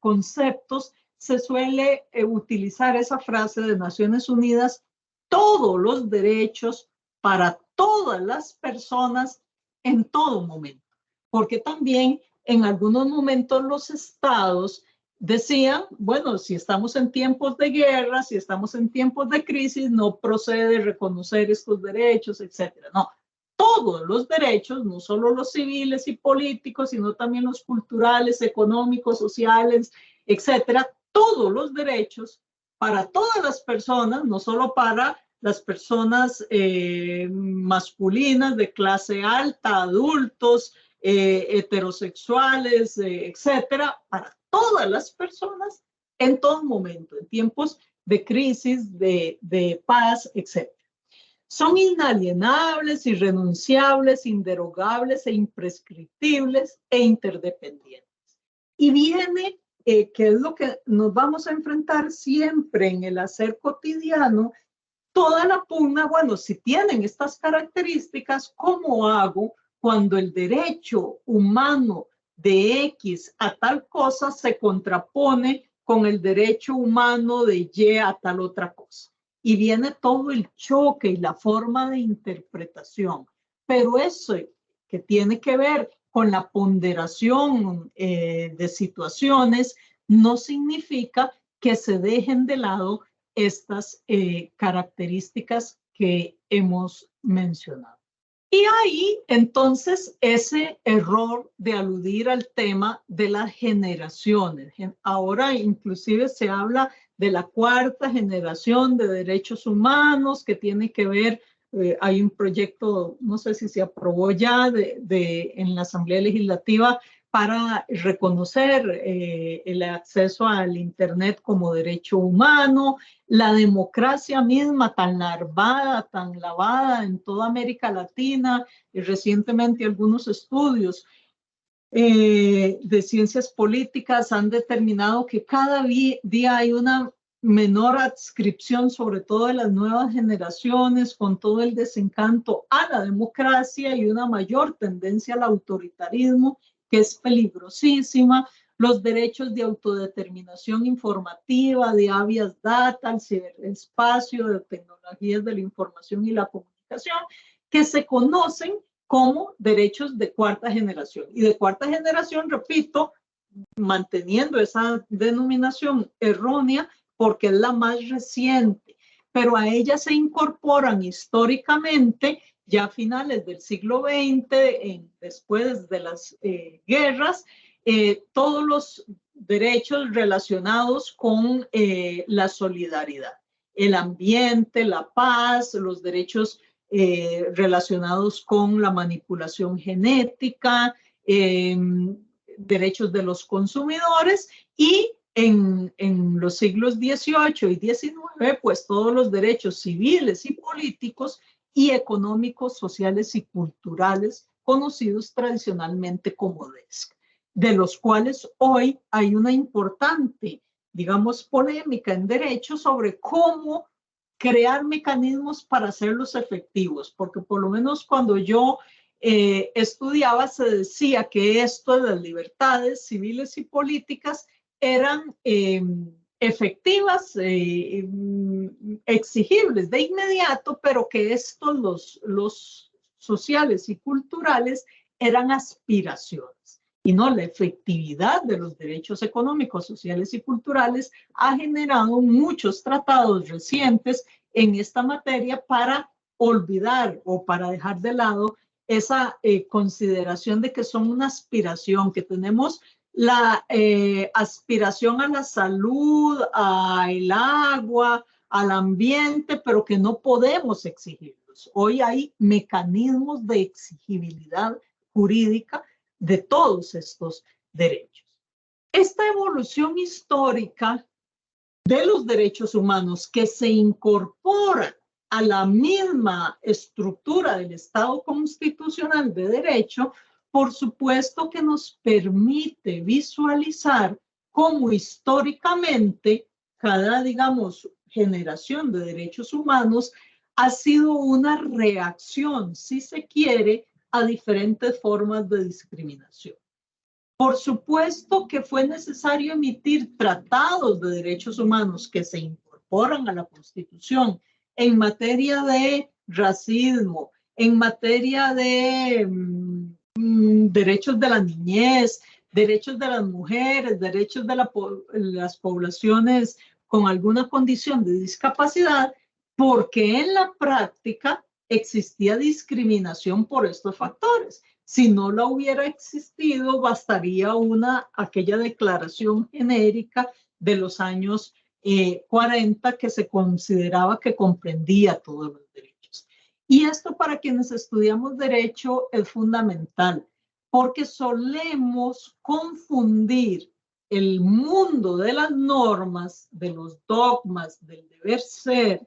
conceptos, se suele utilizar esa frase de Naciones Unidas: todos los derechos para todas las personas en todo momento. Porque también en algunos momentos los estados decían, bueno, si estamos en tiempos de guerra, si estamos en tiempos de crisis, no procede reconocer estos derechos, etcétera. No, todos los derechos, no solo los civiles y políticos, sino también los culturales, económicos, sociales, etcétera, todos los derechos para todas las personas, no solo para las personas masculinas de clase alta, adultos, heterosexuales, etcétera, para todas las personas en todo momento, en tiempos de crisis, de paz, etcétera. Son inalienables, irrenunciables, inderogables e imprescriptibles e interdependientes. Y viene, que es lo que nos vamos a enfrentar siempre en el hacer cotidiano, toda la pugna. Bueno, si tienen estas características, ¿cómo hago cuando el derecho humano de X a tal cosa se contrapone con el derecho humano de Y a tal otra cosa? Y viene todo el choque y la forma de interpretación. Pero eso que tiene que ver con la ponderación de situaciones no significa que se dejen de lado estas características que hemos mencionado. Y ahí entonces ese error de aludir al tema de las generaciones. Ahora inclusive se habla de la cuarta generación de derechos humanos que tiene que ver, hay un proyecto, no sé si se aprobó ya en la Asamblea Legislativa, para reconocer el acceso al Internet como derecho humano, la democracia misma tan larvada, tan lavada en toda América Latina, y recientemente algunos estudios de ciencias políticas han determinado que cada día hay una menor adscripción, sobre todo de las nuevas generaciones, con todo el desencanto a la democracia y una mayor tendencia al autoritarismo, que es peligrosísima. los derechos de autodeterminación informativa, de habeas data, el ciberespacio, de tecnologías de la información y la comunicación, que se conocen como derechos de cuarta generación. Y de cuarta generación, repito, manteniendo esa denominación errónea porque es la más reciente, pero a ella se incorporan históricamente ya a finales del siglo XX, después de las guerras, todos los derechos relacionados con la solidaridad, el ambiente, la paz, los derechos relacionados con la manipulación genética, derechos de los consumidores y en los siglos XVIII y XIX, pues todos los derechos civiles y políticos y económicos, sociales y culturales conocidos tradicionalmente como DESC, de los cuales hoy hay una importante, digamos, polémica en derecho sobre cómo crear mecanismos para hacerlos efectivos, porque por lo menos cuando yo estudiaba se decía que esto de las libertades civiles y políticas eran efectivas, exigibles de inmediato, pero que estos, los sociales y culturales, eran aspiraciones. Y no, la efectividad de los derechos económicos, sociales y culturales ha generado muchos tratados recientes en esta materia para olvidar o para dejar de lado esa consideración de que son una aspiración, que tenemos la aspiración a la salud, al agua, al ambiente, pero que no podemos exigirlos. Hoy hay mecanismos de exigibilidad jurídica de todos estos derechos. Esta evolución histórica de los derechos humanos que se incorpora a la misma estructura del Estado constitucional de derecho, por supuesto que nos permite visualizar cómo históricamente cada, digamos, generación de derechos humanos ha sido una reacción, si se quiere, a diferentes formas de discriminación. Por supuesto que fue necesario emitir tratados de derechos humanos que se incorporan a la Constitución en materia de racismo, en materia de derechos de la niñez, derechos de las mujeres, derechos de las poblaciones con alguna condición de discapacidad, porque en la práctica existía discriminación por estos factores. Si no la hubiera existido, bastaría aquella declaración genérica de los años 40 que se consideraba que comprendía todos los derechos. Y esto para quienes estudiamos derecho es fundamental, porque solemos confundir el mundo de las normas, de los dogmas, del deber ser,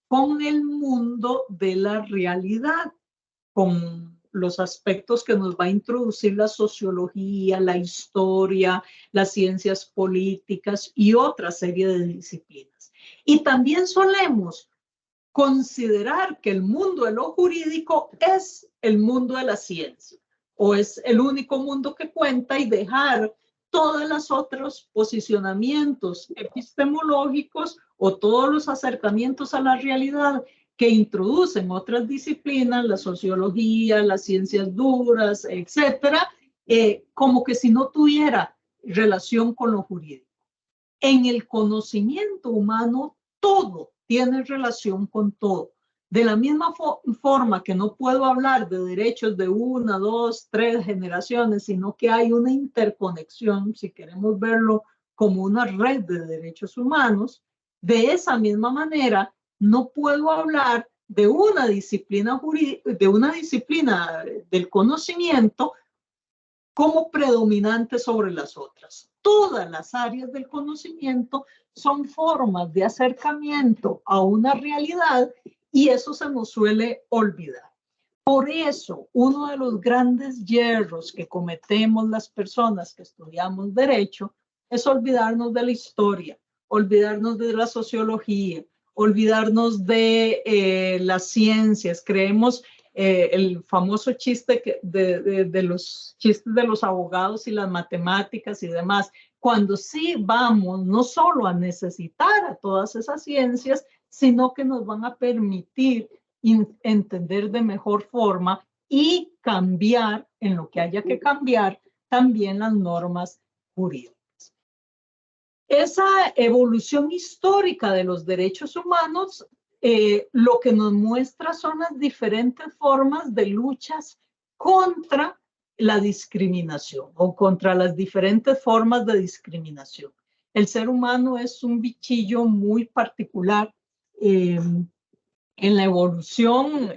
con el mundo de la realidad, con los aspectos que nos va a introducir la sociología, la historia, las ciencias políticas y otra serie de disciplinas. Y también solemos considerar que el mundo de lo jurídico es el mundo de la ciencia o es el único mundo que cuenta y dejar todos los otros posicionamientos epistemológicos o todos los acercamientos a la realidad que introducen otras disciplinas, la sociología, las ciencias duras, etcétera, como que si no tuviera relación con lo jurídico. En el conocimiento humano, todo tiene relación con todo. De la misma forma que no puedo hablar de derechos de 1, 2, 3 generaciones, sino que hay una interconexión, si queremos verlo como una red de derechos humanos, de esa misma manera, no puedo hablar de una disciplina del conocimiento como predominante sobre las otras. Todas las áreas del conocimiento son formas de acercamiento a una realidad y eso se nos suele olvidar. Por eso, uno de los grandes yerros que cometemos las personas que estudiamos derecho es olvidarnos de la historia, olvidarnos de la sociología, olvidarnos de las ciencias. Creemos el famoso chiste de los chistes de los abogados y las matemáticas y demás, cuando sí vamos no solo a necesitar a todas esas ciencias, sino que nos van a permitir entender de mejor forma y cambiar en lo que haya que cambiar también las normas jurídicas. Esa evolución histórica de los derechos humanos lo que nos muestra son las diferentes formas de luchas contra la discriminación o contra las diferentes formas de discriminación. El ser humano es un bichillo muy particular. En la evolución,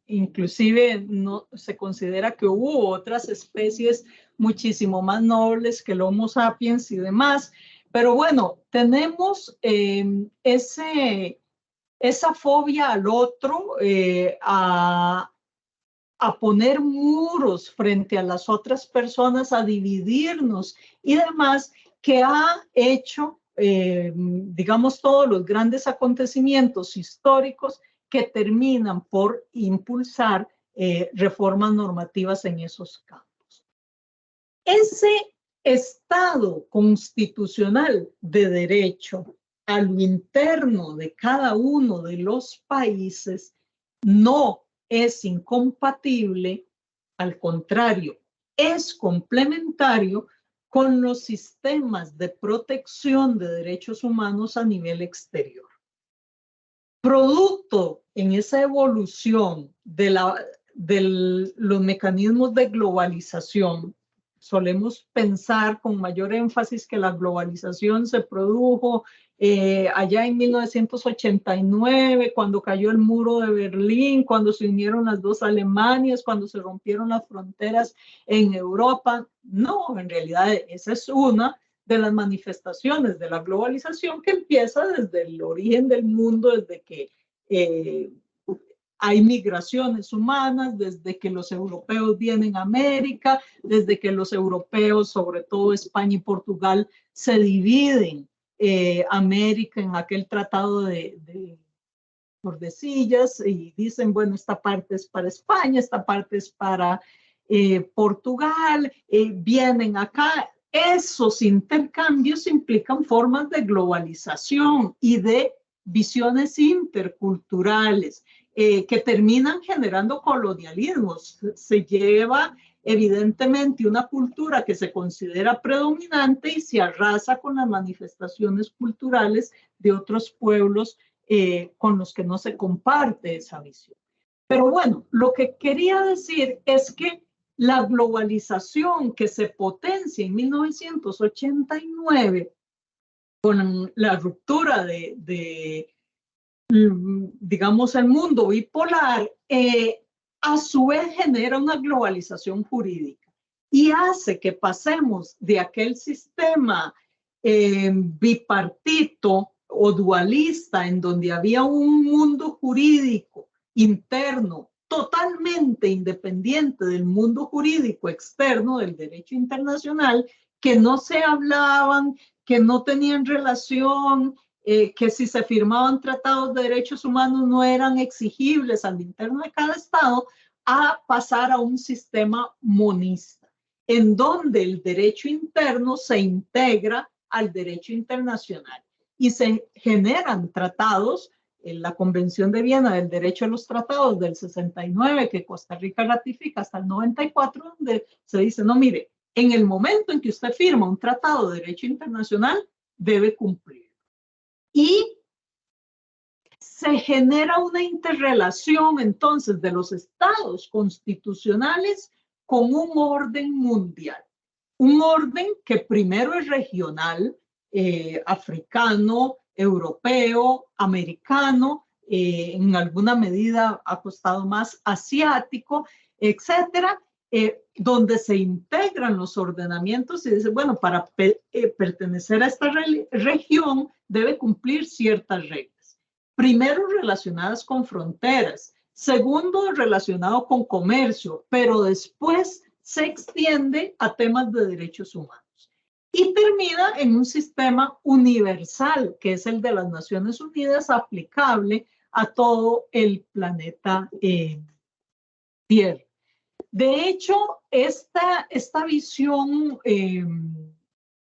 inclusive no, se considera que hubo otras especies muchísimo más nobles que el Homo sapiens y demás. Pero bueno, tenemos esa fobia al otro, a poner muros frente a las otras personas, a dividirnos y demás, que ha hecho, digamos, todos los grandes acontecimientos históricos que terminan por impulsar reformas normativas en esos campos. Ese Estado constitucional de derecho a lo interno de cada uno de los países no es incompatible, al contrario, es complementario con los sistemas de protección de derechos humanos a nivel exterior. Producto en esa evolución de los mecanismos de globalización, solemos pensar con mayor énfasis que la globalización se produjo allá en 1989, cuando cayó el muro de Berlín, cuando se unieron las dos Alemanias, cuando se rompieron las fronteras en Europa. No, en realidad esa es una de las manifestaciones de la globalización que empieza desde el origen del mundo, desde que hay migraciones humanas, desde que los europeos vienen a América, desde que los europeos, sobre todo España y Portugal, se dividen América en aquel tratado de Tordesillas y dicen, bueno, esta parte es para España, esta parte es para Portugal, vienen acá. Esos intercambios implican formas de globalización y de visiones interculturales que terminan generando colonialismos. Se lleva evidentemente una cultura que se considera predominante y se arrasa con las manifestaciones culturales de otros pueblos con los que no se comparte esa visión. Pero bueno, lo que quería decir es que la globalización que se potencia en 1989 con la ruptura digamos, el mundo bipolar, a su vez genera una globalización jurídica y hace que pasemos de aquel sistema bipartito o dualista en donde había un mundo jurídico interno totalmente independiente del mundo jurídico externo del derecho internacional, que no se hablaban, que no tenían relación, que si se firmaban tratados de derechos humanos no eran exigibles al interno de cada estado, a pasar a un sistema monista, en donde el derecho interno se integra al derecho internacional y se generan tratados. En la Convención de Viena del Derecho a los Tratados del 69, que Costa Rica ratifica hasta el 94, donde se dice, no, mire, en el momento en que usted firma un tratado de derecho internacional, debe cumplir. Y se genera una interrelación entonces de los estados constitucionales con un orden mundial. Un orden que primero es regional, africano, europeo, americano, en alguna medida ha costado más asiático, etcétera, donde se integran los ordenamientos y dice, bueno, para pertenecer a esta región debe cumplir ciertas reglas. Primero, relacionadas con fronteras. Segundo, relacionado con comercio, pero después se extiende a temas de derechos humanos. Y termina en un sistema universal, que es el de las Naciones Unidas, aplicable a todo el planeta tierra. De hecho, esta visión,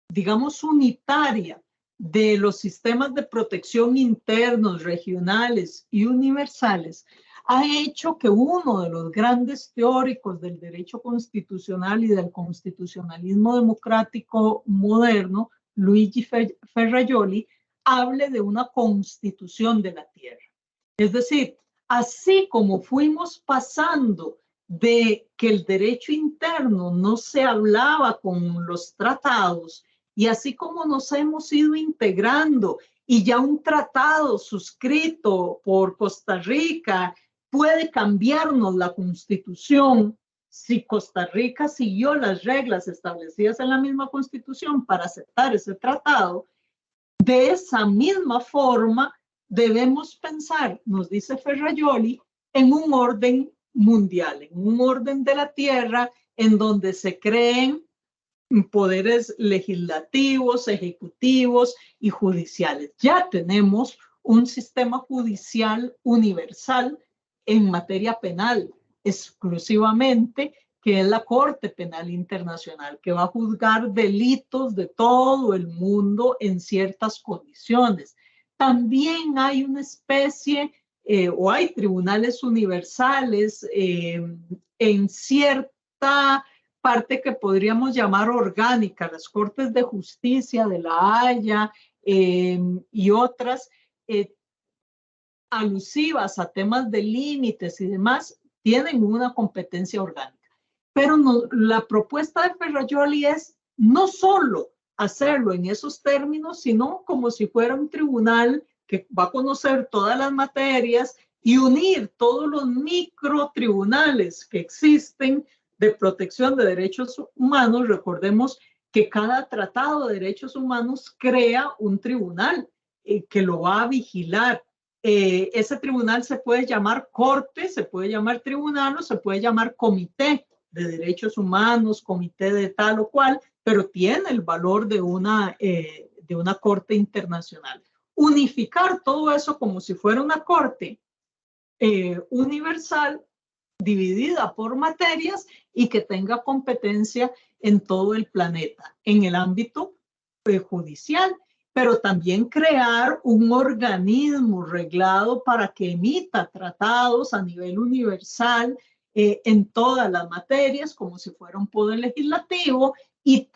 digamos, unitaria de los sistemas de protección internos, regionales y universales ha hecho que uno de los grandes teóricos del derecho constitucional y del constitucionalismo democrático moderno, Luigi Ferrajoli, hable de una constitución de la tierra. Es decir, así como fuimos pasando de que el derecho interno no se hablaba con los tratados, y así como nos hemos ido integrando y ya un tratado suscrito por Costa Rica puede cambiarnos la constitución, si Costa Rica siguió las reglas establecidas en la misma constitución para aceptar ese tratado, de esa misma forma debemos pensar, nos dice Ferrajoli, en un orden mundial, en un orden de la tierra en donde se creen poderes legislativos, ejecutivos y judiciales. Ya tenemos un sistema judicial universal en materia penal exclusivamente, que es la Corte Penal Internacional, que va a juzgar delitos de todo el mundo en ciertas condiciones. También hay una especie o hay tribunales universales en cierta parte que podríamos llamar orgánica, las Cortes de Justicia de La Haya y otras alusivas a temas de límites y demás, tienen una competencia orgánica. Pero no, la propuesta de Ferrajoli es no solo hacerlo en esos términos, sino como si fuera un tribunal que va a conocer todas las materias y unir todos los microtribunales que existen de protección de derechos humanos. Recordemos que cada tratado de derechos humanos crea un tribunal que lo va a vigilar. Ese tribunal se puede llamar corte, se puede llamar tribunal o se puede llamar comité de derechos humanos, comité de tal o cual, pero tiene el valor de una corte internacional. Unificar todo eso como si fuera una corte universal, dividida por materias y que tenga competencia en todo el planeta, en el ámbito judicial, pero también crear un organismo reglado para que emita tratados a nivel universal en todas las materias, como si fuera un poder legislativo, y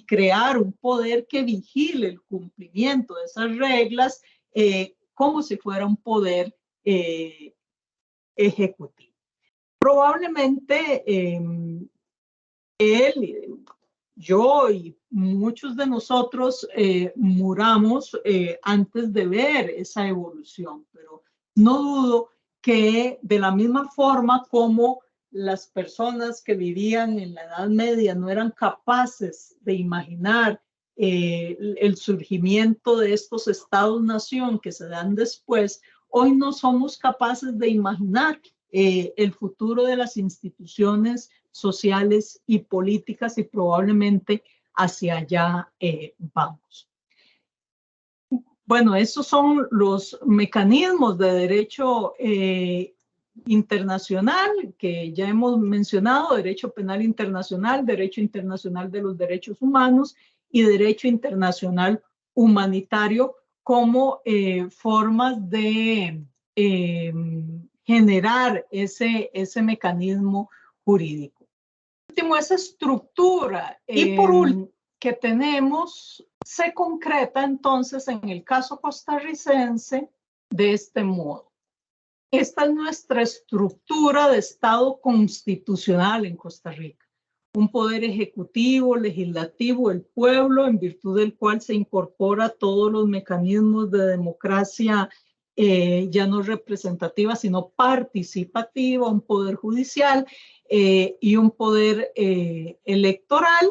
crear un poder que vigile el cumplimiento de esas reglas como si fuera un poder ejecutivo. Probablemente él, yo y muchos de nosotros muramos antes de ver esa evolución, pero no dudo que de la misma forma como las personas que vivían en la Edad Media no eran capaces de imaginar el surgimiento de estos estados-nación que se dan después, hoy no somos capaces de imaginar el futuro de las instituciones sociales y políticas, y probablemente hacia allá vamos. Bueno, esos son los mecanismos de derecho internacional que ya hemos mencionado: derecho penal internacional, derecho internacional de los derechos humanos y derecho internacional humanitario como formas de generar ese mecanismo jurídico. Último, esa estructura y por último que tenemos se concreta entonces en el caso costarricense de este modo. Esta es nuestra estructura de Estado constitucional en Costa Rica. Un poder ejecutivo, legislativo, el pueblo, en virtud del cual se incorpora todos los mecanismos de democracia ya no representativa, sino participativa, un poder judicial y un poder electoral.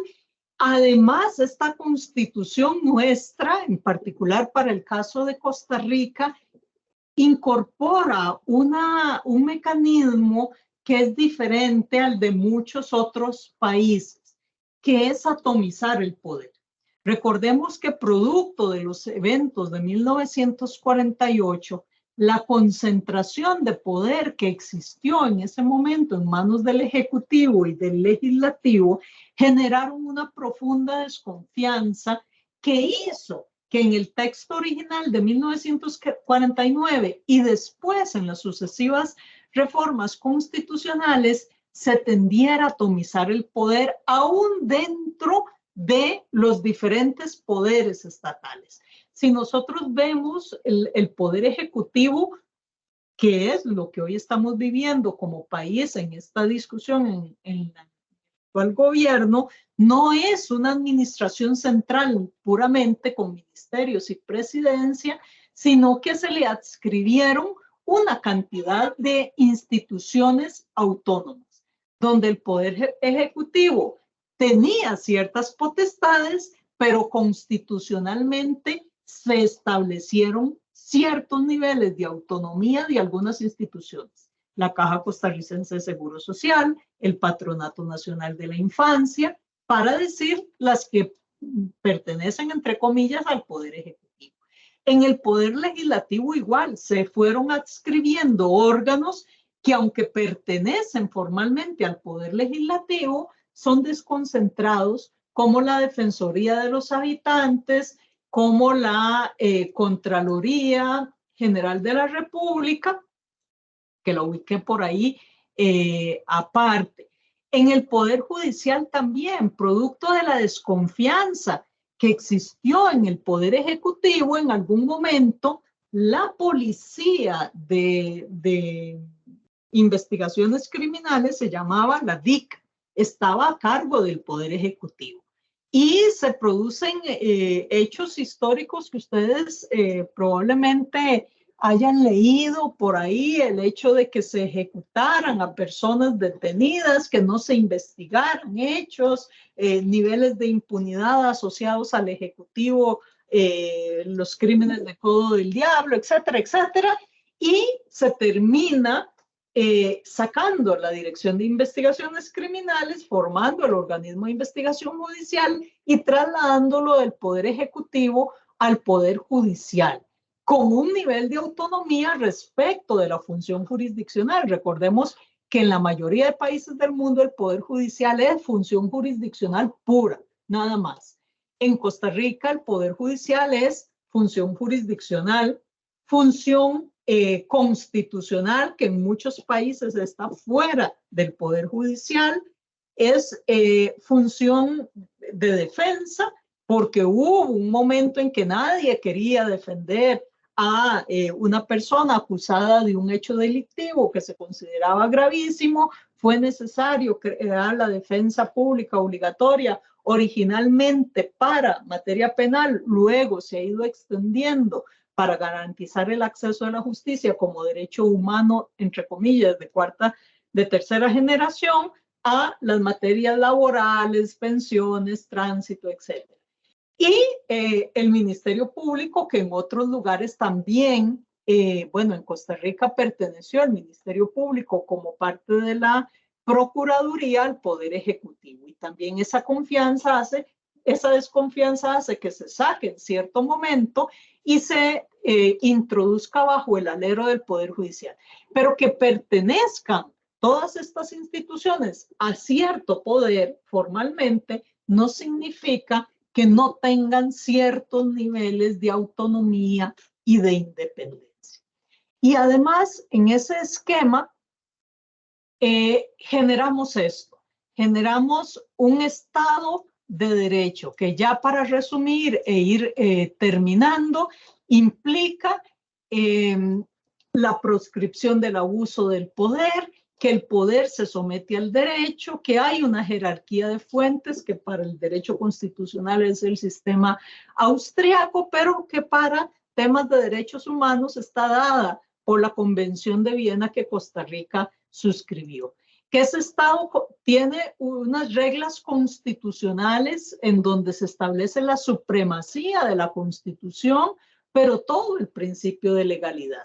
Además, esta constitución nuestra, en particular para el caso de Costa Rica, incorpora un mecanismo que es diferente al de muchos otros países, que es atomizar el poder. Recordemos que producto de los eventos de 1948, la concentración de poder que existió en ese momento en manos del Ejecutivo y del Legislativo generaron una profunda desconfianza que hizo que en el texto original de 1949 y después en las sucesivas reformas constitucionales se tendiera a atomizar el poder aún dentro de los diferentes poderes estatales. Si nosotros vemos el poder ejecutivo, que es lo que hoy estamos viviendo como país en esta discusión en el actual gobierno, no es una administración central puramente con ministerios y presidencia, sino que se le adscribieron una cantidad de instituciones autónomas, donde el poder ejecutivo tenía ciertas potestades, pero constitucionalmente se establecieron ciertos niveles de autonomía de algunas instituciones. La Caja Costarricense de Seguro Social, el Patronato Nacional de la Infancia, para decir las que pertenecen, entre comillas, al Poder Ejecutivo. En el Poder Legislativo igual, se fueron adscribiendo órganos que aunque pertenecen formalmente al Poder Legislativo, son desconcentrados, como la Defensoría de los Habitantes, como la Contraloría General de la República, que la ubiqué por ahí aparte. En el Poder Judicial también, producto de la desconfianza que existió en el Poder Ejecutivo, en algún momento, la Policía de Investigaciones Criminales, se llamaba la DIC, estaba a cargo del Poder Ejecutivo. Y se producen hechos históricos que ustedes probablemente hayan leído por ahí, el hecho de que se ejecutaran a personas detenidas, que no se investigaran hechos, niveles de impunidad asociados al Ejecutivo, los crímenes de Codo del Diablo, etcétera, etcétera. Y se termina sacando la Dirección de Investigaciones Criminales, formando el organismo de investigación judicial y trasladándolo del Poder Ejecutivo al Poder Judicial, con un nivel de autonomía respecto de la función jurisdiccional. Recordemos que en la mayoría de países del mundo el Poder Judicial es función jurisdiccional pura, nada más. En Costa Rica el Poder Judicial es función jurisdiccional, función constitucional, que en muchos países está fuera del Poder Judicial, es función de defensa, porque hubo un momento en que nadie quería defender a una persona acusada de un hecho delictivo que se consideraba gravísimo. Fue necesario crear la defensa pública obligatoria originalmente para materia penal, luego se ha ido extendiendo para garantizar el acceso a la justicia como derecho humano, entre comillas, de tercera generación, a las materias laborales, pensiones, tránsito, etc. Y el Ministerio Público, que en otros lugares también, bueno, en Costa Rica perteneció al Ministerio Público como parte de la Procuraduría al Poder Ejecutivo. Y también esa desconfianza hace que se saque en cierto momento y se introduzca bajo el alero del Poder Judicial. Pero que pertenezcan todas estas instituciones a cierto poder formalmente no significa que no tengan ciertos niveles de autonomía y de independencia. Y además, en ese esquema, generamos esto, generamos un Estado de derecho, que ya para resumir e ir terminando, implica la proscripción del abuso del poder, que el poder se somete al derecho, que hay una jerarquía de fuentes, que para el derecho constitucional es el sistema austriaco, pero que para temas de derechos humanos está dada por la Convención de Viena que Costa Rica suscribió. Que ese Estado tiene unas reglas constitucionales en donde se establece la supremacía de la Constitución, pero todo el principio de legalidad.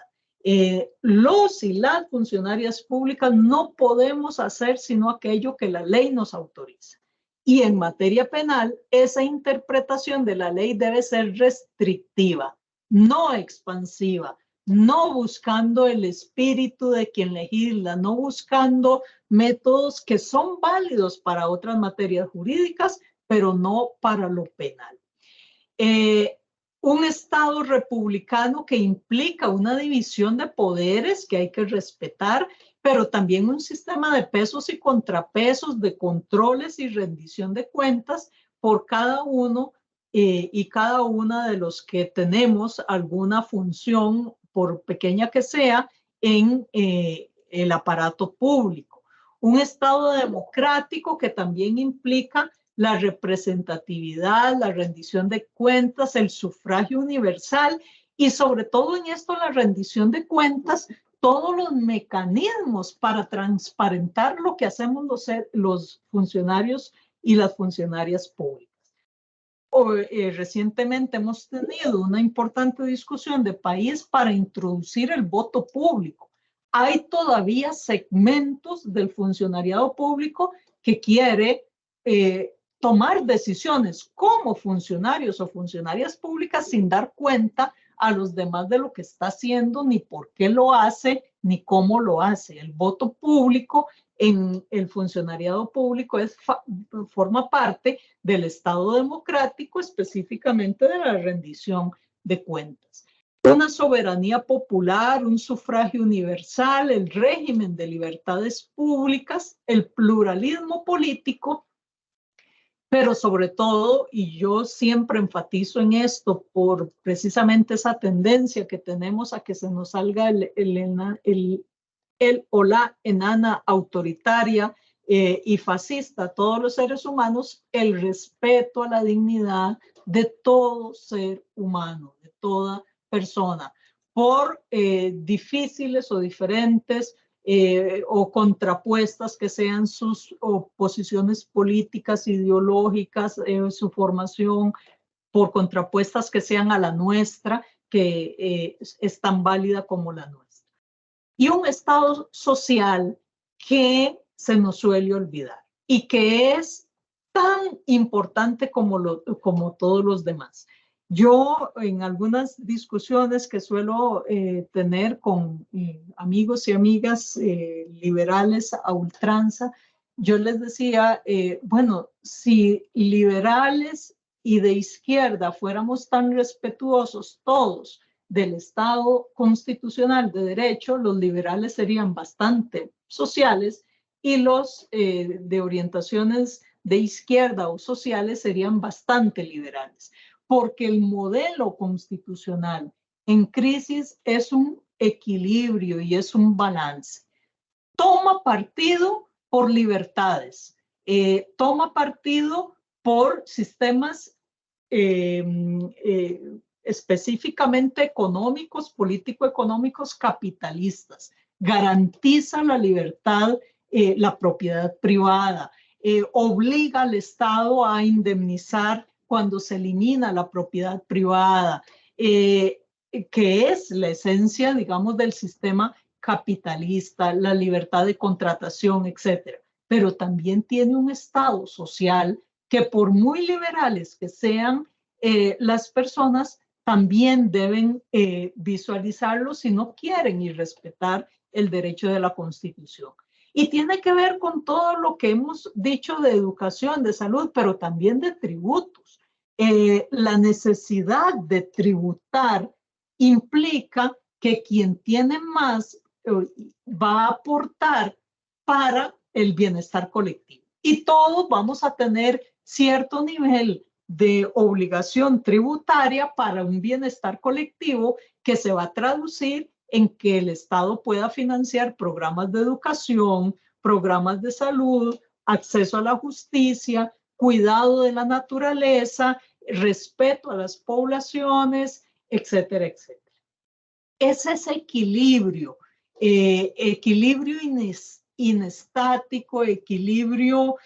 Los y las funcionarias públicas no podemos hacer sino aquello que la ley nos autoriza. Y en materia penal, esa interpretación de la ley debe ser restrictiva, no expansiva, no buscando el espíritu de quien legisla, no buscando métodos que son válidos para otras materias jurídicas, pero no para lo penal. Un Estado republicano que implica una división de poderes que hay que respetar, pero también un sistema de pesos y contrapesos, de controles y rendición de cuentas por cada uno y cada una de los que tenemos alguna función, por pequeña que sea, en el aparato público. Un Estado democrático que también implica la representatividad, la rendición de cuentas, el sufragio universal y sobre todo en esto la rendición de cuentas, todos los mecanismos para transparentar lo que hacemos los funcionarios y las funcionarias públicas. Recientemente hemos tenido una importante discusión de país para introducir el voto público. Hay todavía segmentos del funcionariado público que quiere tomar decisiones como funcionarios o funcionarias públicas sin dar cuenta a los demás de lo que está haciendo, ni por qué lo hace, ni cómo lo hace. El voto público en el funcionariado público forma parte del Estado democrático, específicamente de la rendición de cuentas. Una soberanía popular, un sufragio universal, el régimen de libertades públicas, el pluralismo político, pero sobre todo, y yo siempre enfatizo en esto por precisamente esa tendencia que tenemos a que se nos salga el o la enana autoritaria y fascista a todos los seres humanos, el respeto a la dignidad de todo ser humano, de toda persona, por difíciles o diferentes o contrapuestas que sean sus posiciones políticas, ideológicas, su formación, por contrapuestas que sean a la nuestra, que es tan válida como la nuestra. Y un Estado social que se nos suele olvidar y que es tan importante como todos los demás. Yo en algunas discusiones que suelo tener con amigos y amigas liberales a ultranza, yo les decía, bueno, si liberales y de izquierda fuéramos tan respetuosos todos del Estado constitucional de derecho, los liberales serían bastante sociales y los de orientaciones de izquierda o sociales serían bastante liberales, porque el modelo constitucional en crisis es un equilibrio y es un balance. Toma partido por libertades, toma partido por sistemas específicamente económicos, político-económicos capitalistas, garantiza la libertad, la propiedad privada, obliga al Estado a indemnizar cuando se elimina la propiedad privada, que es la esencia, digamos, del sistema capitalista, la libertad de contratación, etcétera. Pero también tiene un Estado social que por muy liberales que sean las personas, también deben visualizarlo si no quieren y respetar el derecho de la Constitución. Y tiene que ver con todo lo que hemos dicho de educación, de salud, pero también de tributos. La necesidad de tributar implica que quien tiene más va a aportar para el bienestar colectivo. Y todos vamos a tener cierto nivel de obligación tributaria para un bienestar colectivo que se va a traducir en que el Estado pueda financiar programas de educación, programas de salud, acceso a la justicia, cuidado de la naturaleza, respeto a las poblaciones, etcétera, etcétera. Es ese equilibrio, equilibrio inestático, equilibrio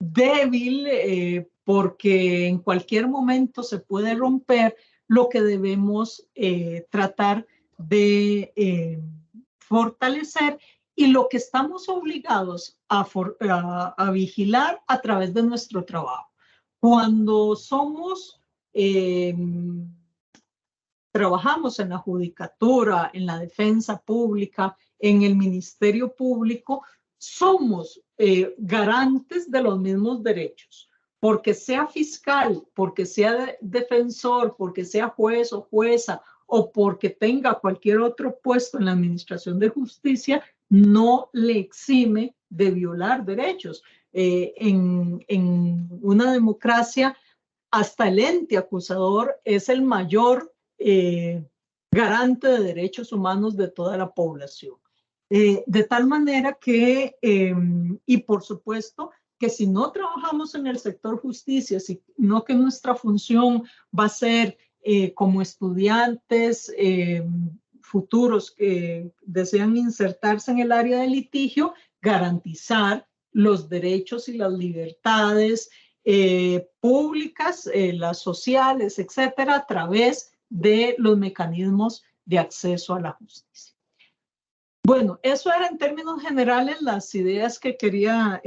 débil, porque en cualquier momento se puede romper, lo que debemos tratar de fortalecer y lo que estamos obligados a vigilar a través de nuestro trabajo. Cuando somos trabajamos en la judicatura, en la defensa pública, en el ministerio público, somos garantes de los mismos derechos. Porque sea fiscal, porque sea defensor, porque sea juez o jueza, o porque tenga cualquier otro puesto en la administración de justicia, no le exime de violar derechos. En una democracia, hasta el ente acusador es el mayor garante de derechos humanos de toda la población. De tal manera que, y por supuesto, que si no trabajamos en el sector justicia, sino que nuestra función va a ser como estudiantes futuros que desean insertarse en el área de litigio, garantizar los derechos y las libertades públicas, las sociales, etcétera, a través de los mecanismos de acceso a la justicia. Bueno, eso era en términos generales las ideas que quería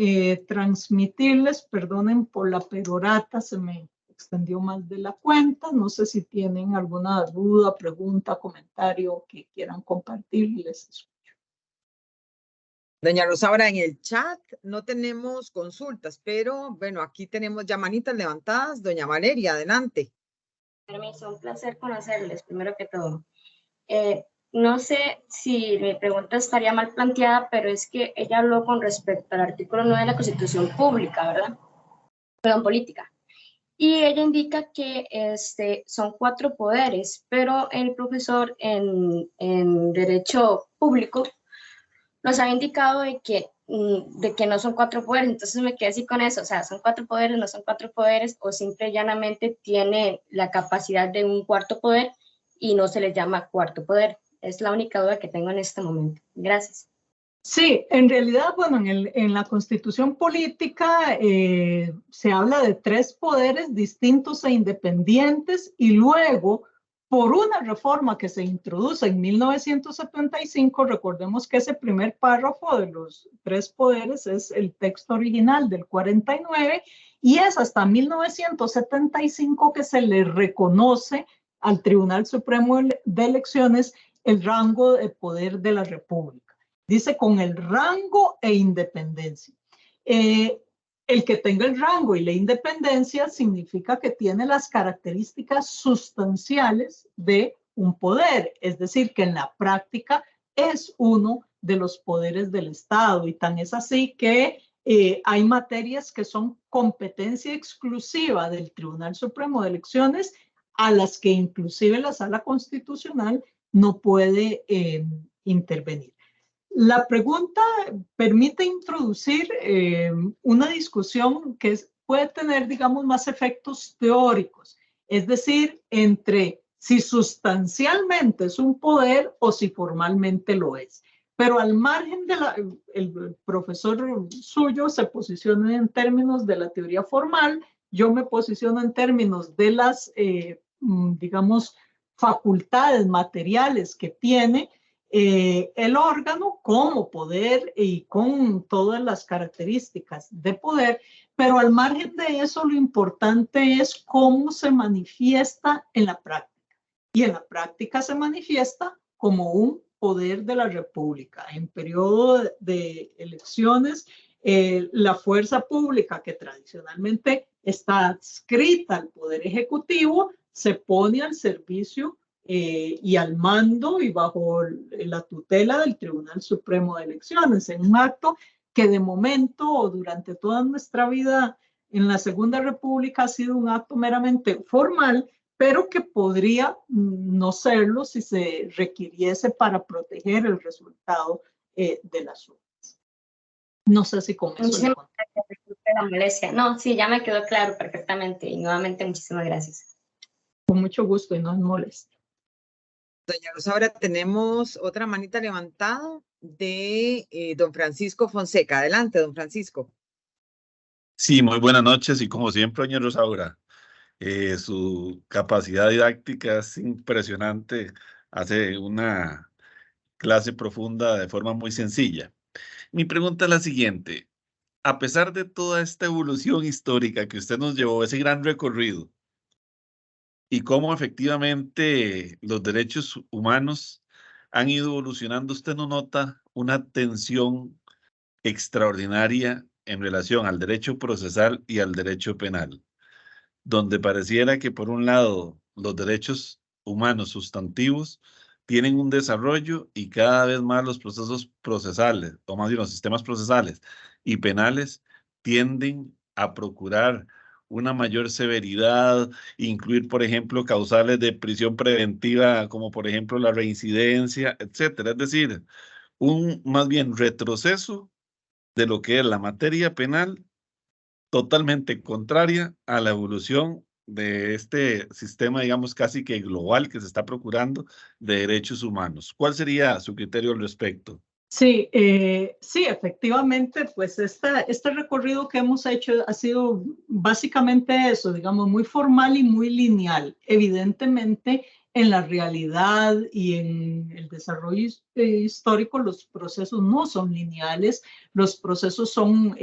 transmitirles. Perdonen por la perorata, se me extendió más de la cuenta. No sé si tienen alguna duda, pregunta, comentario que quieran compartir y les escucho. Doña Rosaura, en el chat no tenemos consultas, pero bueno, aquí tenemos ya manitas levantadas. Doña Valeria, adelante. Permiso, un placer conocerles, primero que todo. No sé si mi pregunta estaría mal planteada, pero es que ella habló con respecto al artículo 9 de la Constitución Pública, ¿verdad? Perdón, política. Y ella indica que son 4 poderes, pero el profesor en Derecho Público nos ha indicado de que no son 4 poderes, entonces me quedé así con eso, o sea, son 4 poderes, no son 4 poderes, o simple y llanamente tiene la capacidad de un cuarto poder y no se le llama cuarto poder. Es la única duda que tengo en este momento. Gracias. Sí, en realidad, bueno, en la Constitución Política se habla de 3 poderes distintos e independientes y luego, por una reforma que se introduce en 1975, recordemos que ese primer párrafo de los 3 poderes es el texto original del 49 y es hasta 1975 que se le reconoce al Tribunal Supremo de Elecciones el rango de poder de la República. Dice con el rango e independencia. El que tenga el rango y la independencia significa que tiene las características sustanciales de un poder, es decir, que en la práctica es uno de los poderes del Estado y tan es así que hay materias que son competencia exclusiva del Tribunal Supremo de Elecciones a las que inclusive la Sala Constitucional no puede intervenir. La pregunta permite introducir una discusión que puede tener, digamos, más efectos teóricos, es decir, entre si sustancialmente es un poder o si formalmente lo es. Pero al margen de el profesor suyo se posiciona en términos de la teoría formal, yo me posiciono en términos de las, digamos, facultades materiales que tiene el órgano como poder y con todas las características de poder, pero al margen de eso lo importante es cómo se manifiesta en la práctica. Y en la práctica se manifiesta como un poder de la República. En periodo de elecciones, la fuerza pública que tradicionalmente está adscrita al poder ejecutivo se pone al servicio y al mando y bajo la tutela del Tribunal Supremo de Elecciones, en un acto que de momento o durante toda nuestra vida en la Segunda República ha sido un acto meramente formal, pero que podría no serlo si se requiriese para proteger el resultado de las urnas. No sé si con eso le conté. La molestia. No, sí, ya me quedó claro perfectamente y nuevamente muchísimas gracias. Con mucho gusto y no es molestia. Doña Rosaura, tenemos otra manita levantada de don Francisco Fonseca. Adelante, don Francisco. Sí, muy buenas noches y como siempre, doña Rosaura, su capacidad didáctica es impresionante, hace una clase profunda de forma muy sencilla. Mi pregunta es la siguiente, a pesar de toda esta evolución histórica que usted nos llevó, ese gran recorrido, y cómo efectivamente los derechos humanos han ido evolucionando. ¿Usted no nota una tensión extraordinaria en relación al derecho procesal y al derecho penal, donde pareciera que por un lado los derechos humanos sustantivos tienen un desarrollo y cada vez más los procesos procesales, o más bien los sistemas procesales y penales tienden a procurar una mayor severidad, incluir, por ejemplo, causales de prisión preventiva, como por ejemplo la reincidencia, etcétera? Es decir, un más bien retroceso de lo que es la materia penal, totalmente contraria a la evolución de este sistema, digamos, casi que global que se está procurando de derechos humanos. ¿Cuál sería su criterio al respecto? Sí, sí, efectivamente, pues este recorrido que hemos hecho ha sido básicamente eso, digamos, muy formal y muy lineal. Evidentemente, en la realidad y en el desarrollo histórico, los procesos no son lineales, los procesos son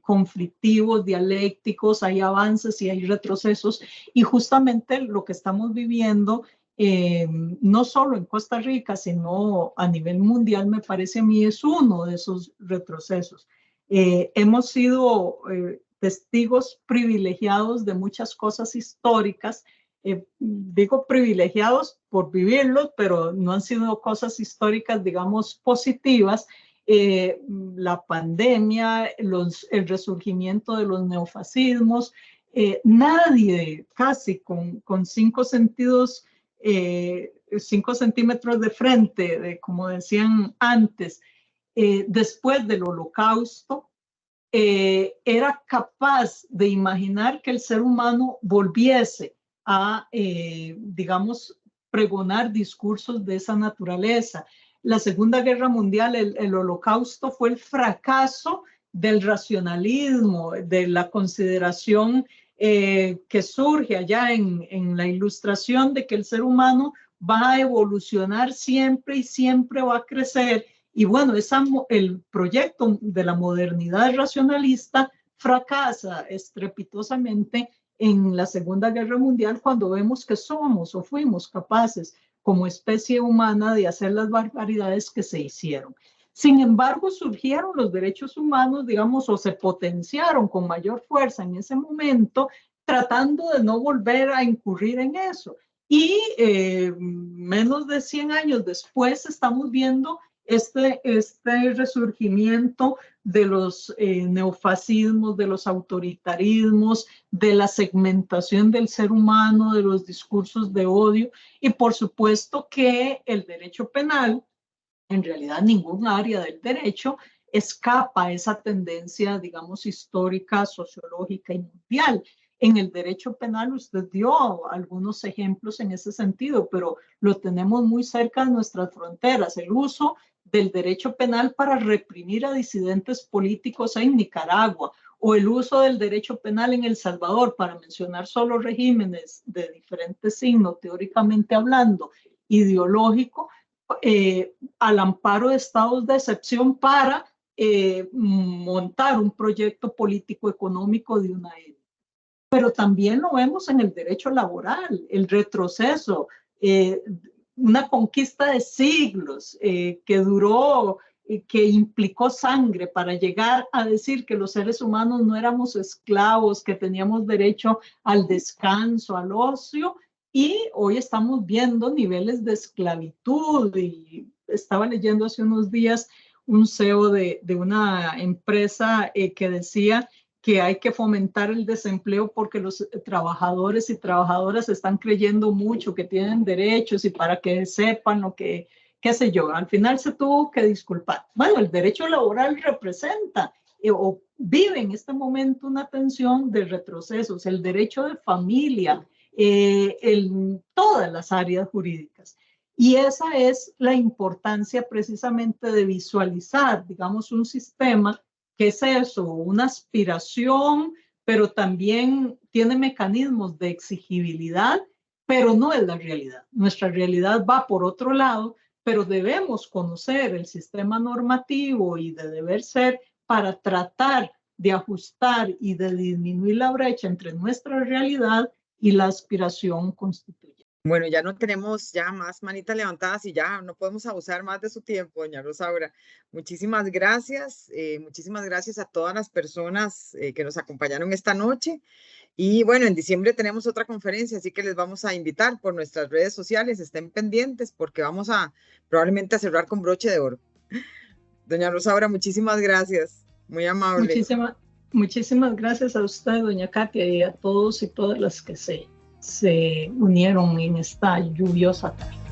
conflictivos, dialécticos, hay avances y hay retrocesos, y justamente lo que estamos viviendo no solo en Costa Rica, sino a nivel mundial, me parece a mí es uno de esos retrocesos. Hemos sido testigos privilegiados de muchas cosas históricas, digo privilegiados por vivirlos, pero no han sido cosas históricas, digamos, positivas. La pandemia, el resurgimiento de los neofascismos, nadie casi con 5 sentidos 5 centímetros de frente, como decían antes, después del Holocausto, era capaz de imaginar que el ser humano volviese a, digamos, pregonar discursos de esa naturaleza. La Segunda Guerra Mundial, el Holocausto fue el fracaso del racionalismo, de la consideración que surge allá en la Ilustración de que el ser humano va a evolucionar siempre y siempre va a crecer. Y bueno, el proyecto de la modernidad racionalista fracasa estrepitosamente en la Segunda Guerra Mundial cuando vemos que somos o fuimos capaces como especie humana de hacer las barbaridades que se hicieron. Sin embargo, surgieron los derechos humanos, digamos, o se potenciaron con mayor fuerza en ese momento, tratando de no volver a incurrir en eso. Y menos de 100 años después estamos viendo este resurgimiento de los neofascismos, de los autoritarismos, de la segmentación del ser humano, de los discursos de odio, y por supuesto que el derecho penal, en realidad ningún área del derecho escapa a esa tendencia, digamos, histórica, sociológica y mundial. En el derecho penal usted dio algunos ejemplos en ese sentido, pero lo tenemos muy cerca de nuestras fronteras. El uso del derecho penal para reprimir a disidentes políticos en Nicaragua, o el uso del derecho penal en El Salvador, para mencionar solo regímenes de diferentes signos, teóricamente hablando, ideológico, al amparo de estados de excepción para montar un proyecto político económico de una élite. Pero también lo vemos en el derecho laboral, el retroceso, una conquista de siglos que duró, que implicó sangre para llegar a decir que los seres humanos no éramos esclavos, que teníamos derecho al descanso, al ocio, y hoy estamos viendo niveles de esclavitud. Y estaba leyendo hace unos días un CEO de una empresa que decía que hay que fomentar el desempleo porque los trabajadores y trabajadoras están creyendo mucho que tienen derechos y para que sepan lo que, qué sé yo, al final se tuvo que disculpar. Bueno, el derecho laboral representa o vive en este momento una tensión de retrocesos, el derecho de familia, en todas las áreas jurídicas. Y esa es la importancia precisamente de visualizar, digamos, un sistema que es eso, una aspiración, pero también tiene mecanismos de exigibilidad, pero no es la realidad. Nuestra realidad va por otro lado, pero debemos conocer el sistema normativo y de deber ser para tratar de ajustar y de disminuir la brecha entre nuestra realidad y la aspiración constituyente. Bueno, ya no tenemos ya más manitas levantadas y ya no podemos abusar más de su tiempo, doña Rosaura. Muchísimas gracias a todas las personas que nos acompañaron esta noche. Y bueno, en diciembre tenemos otra conferencia, así que les vamos a invitar por nuestras redes sociales, estén pendientes porque vamos a probablemente a cerrar con broche de oro. Doña Rosaura, muchísimas gracias, muy amable. Muchísimas gracias a usted, doña Katia, y a todos y todas las que se unieron en esta lluviosa tarde.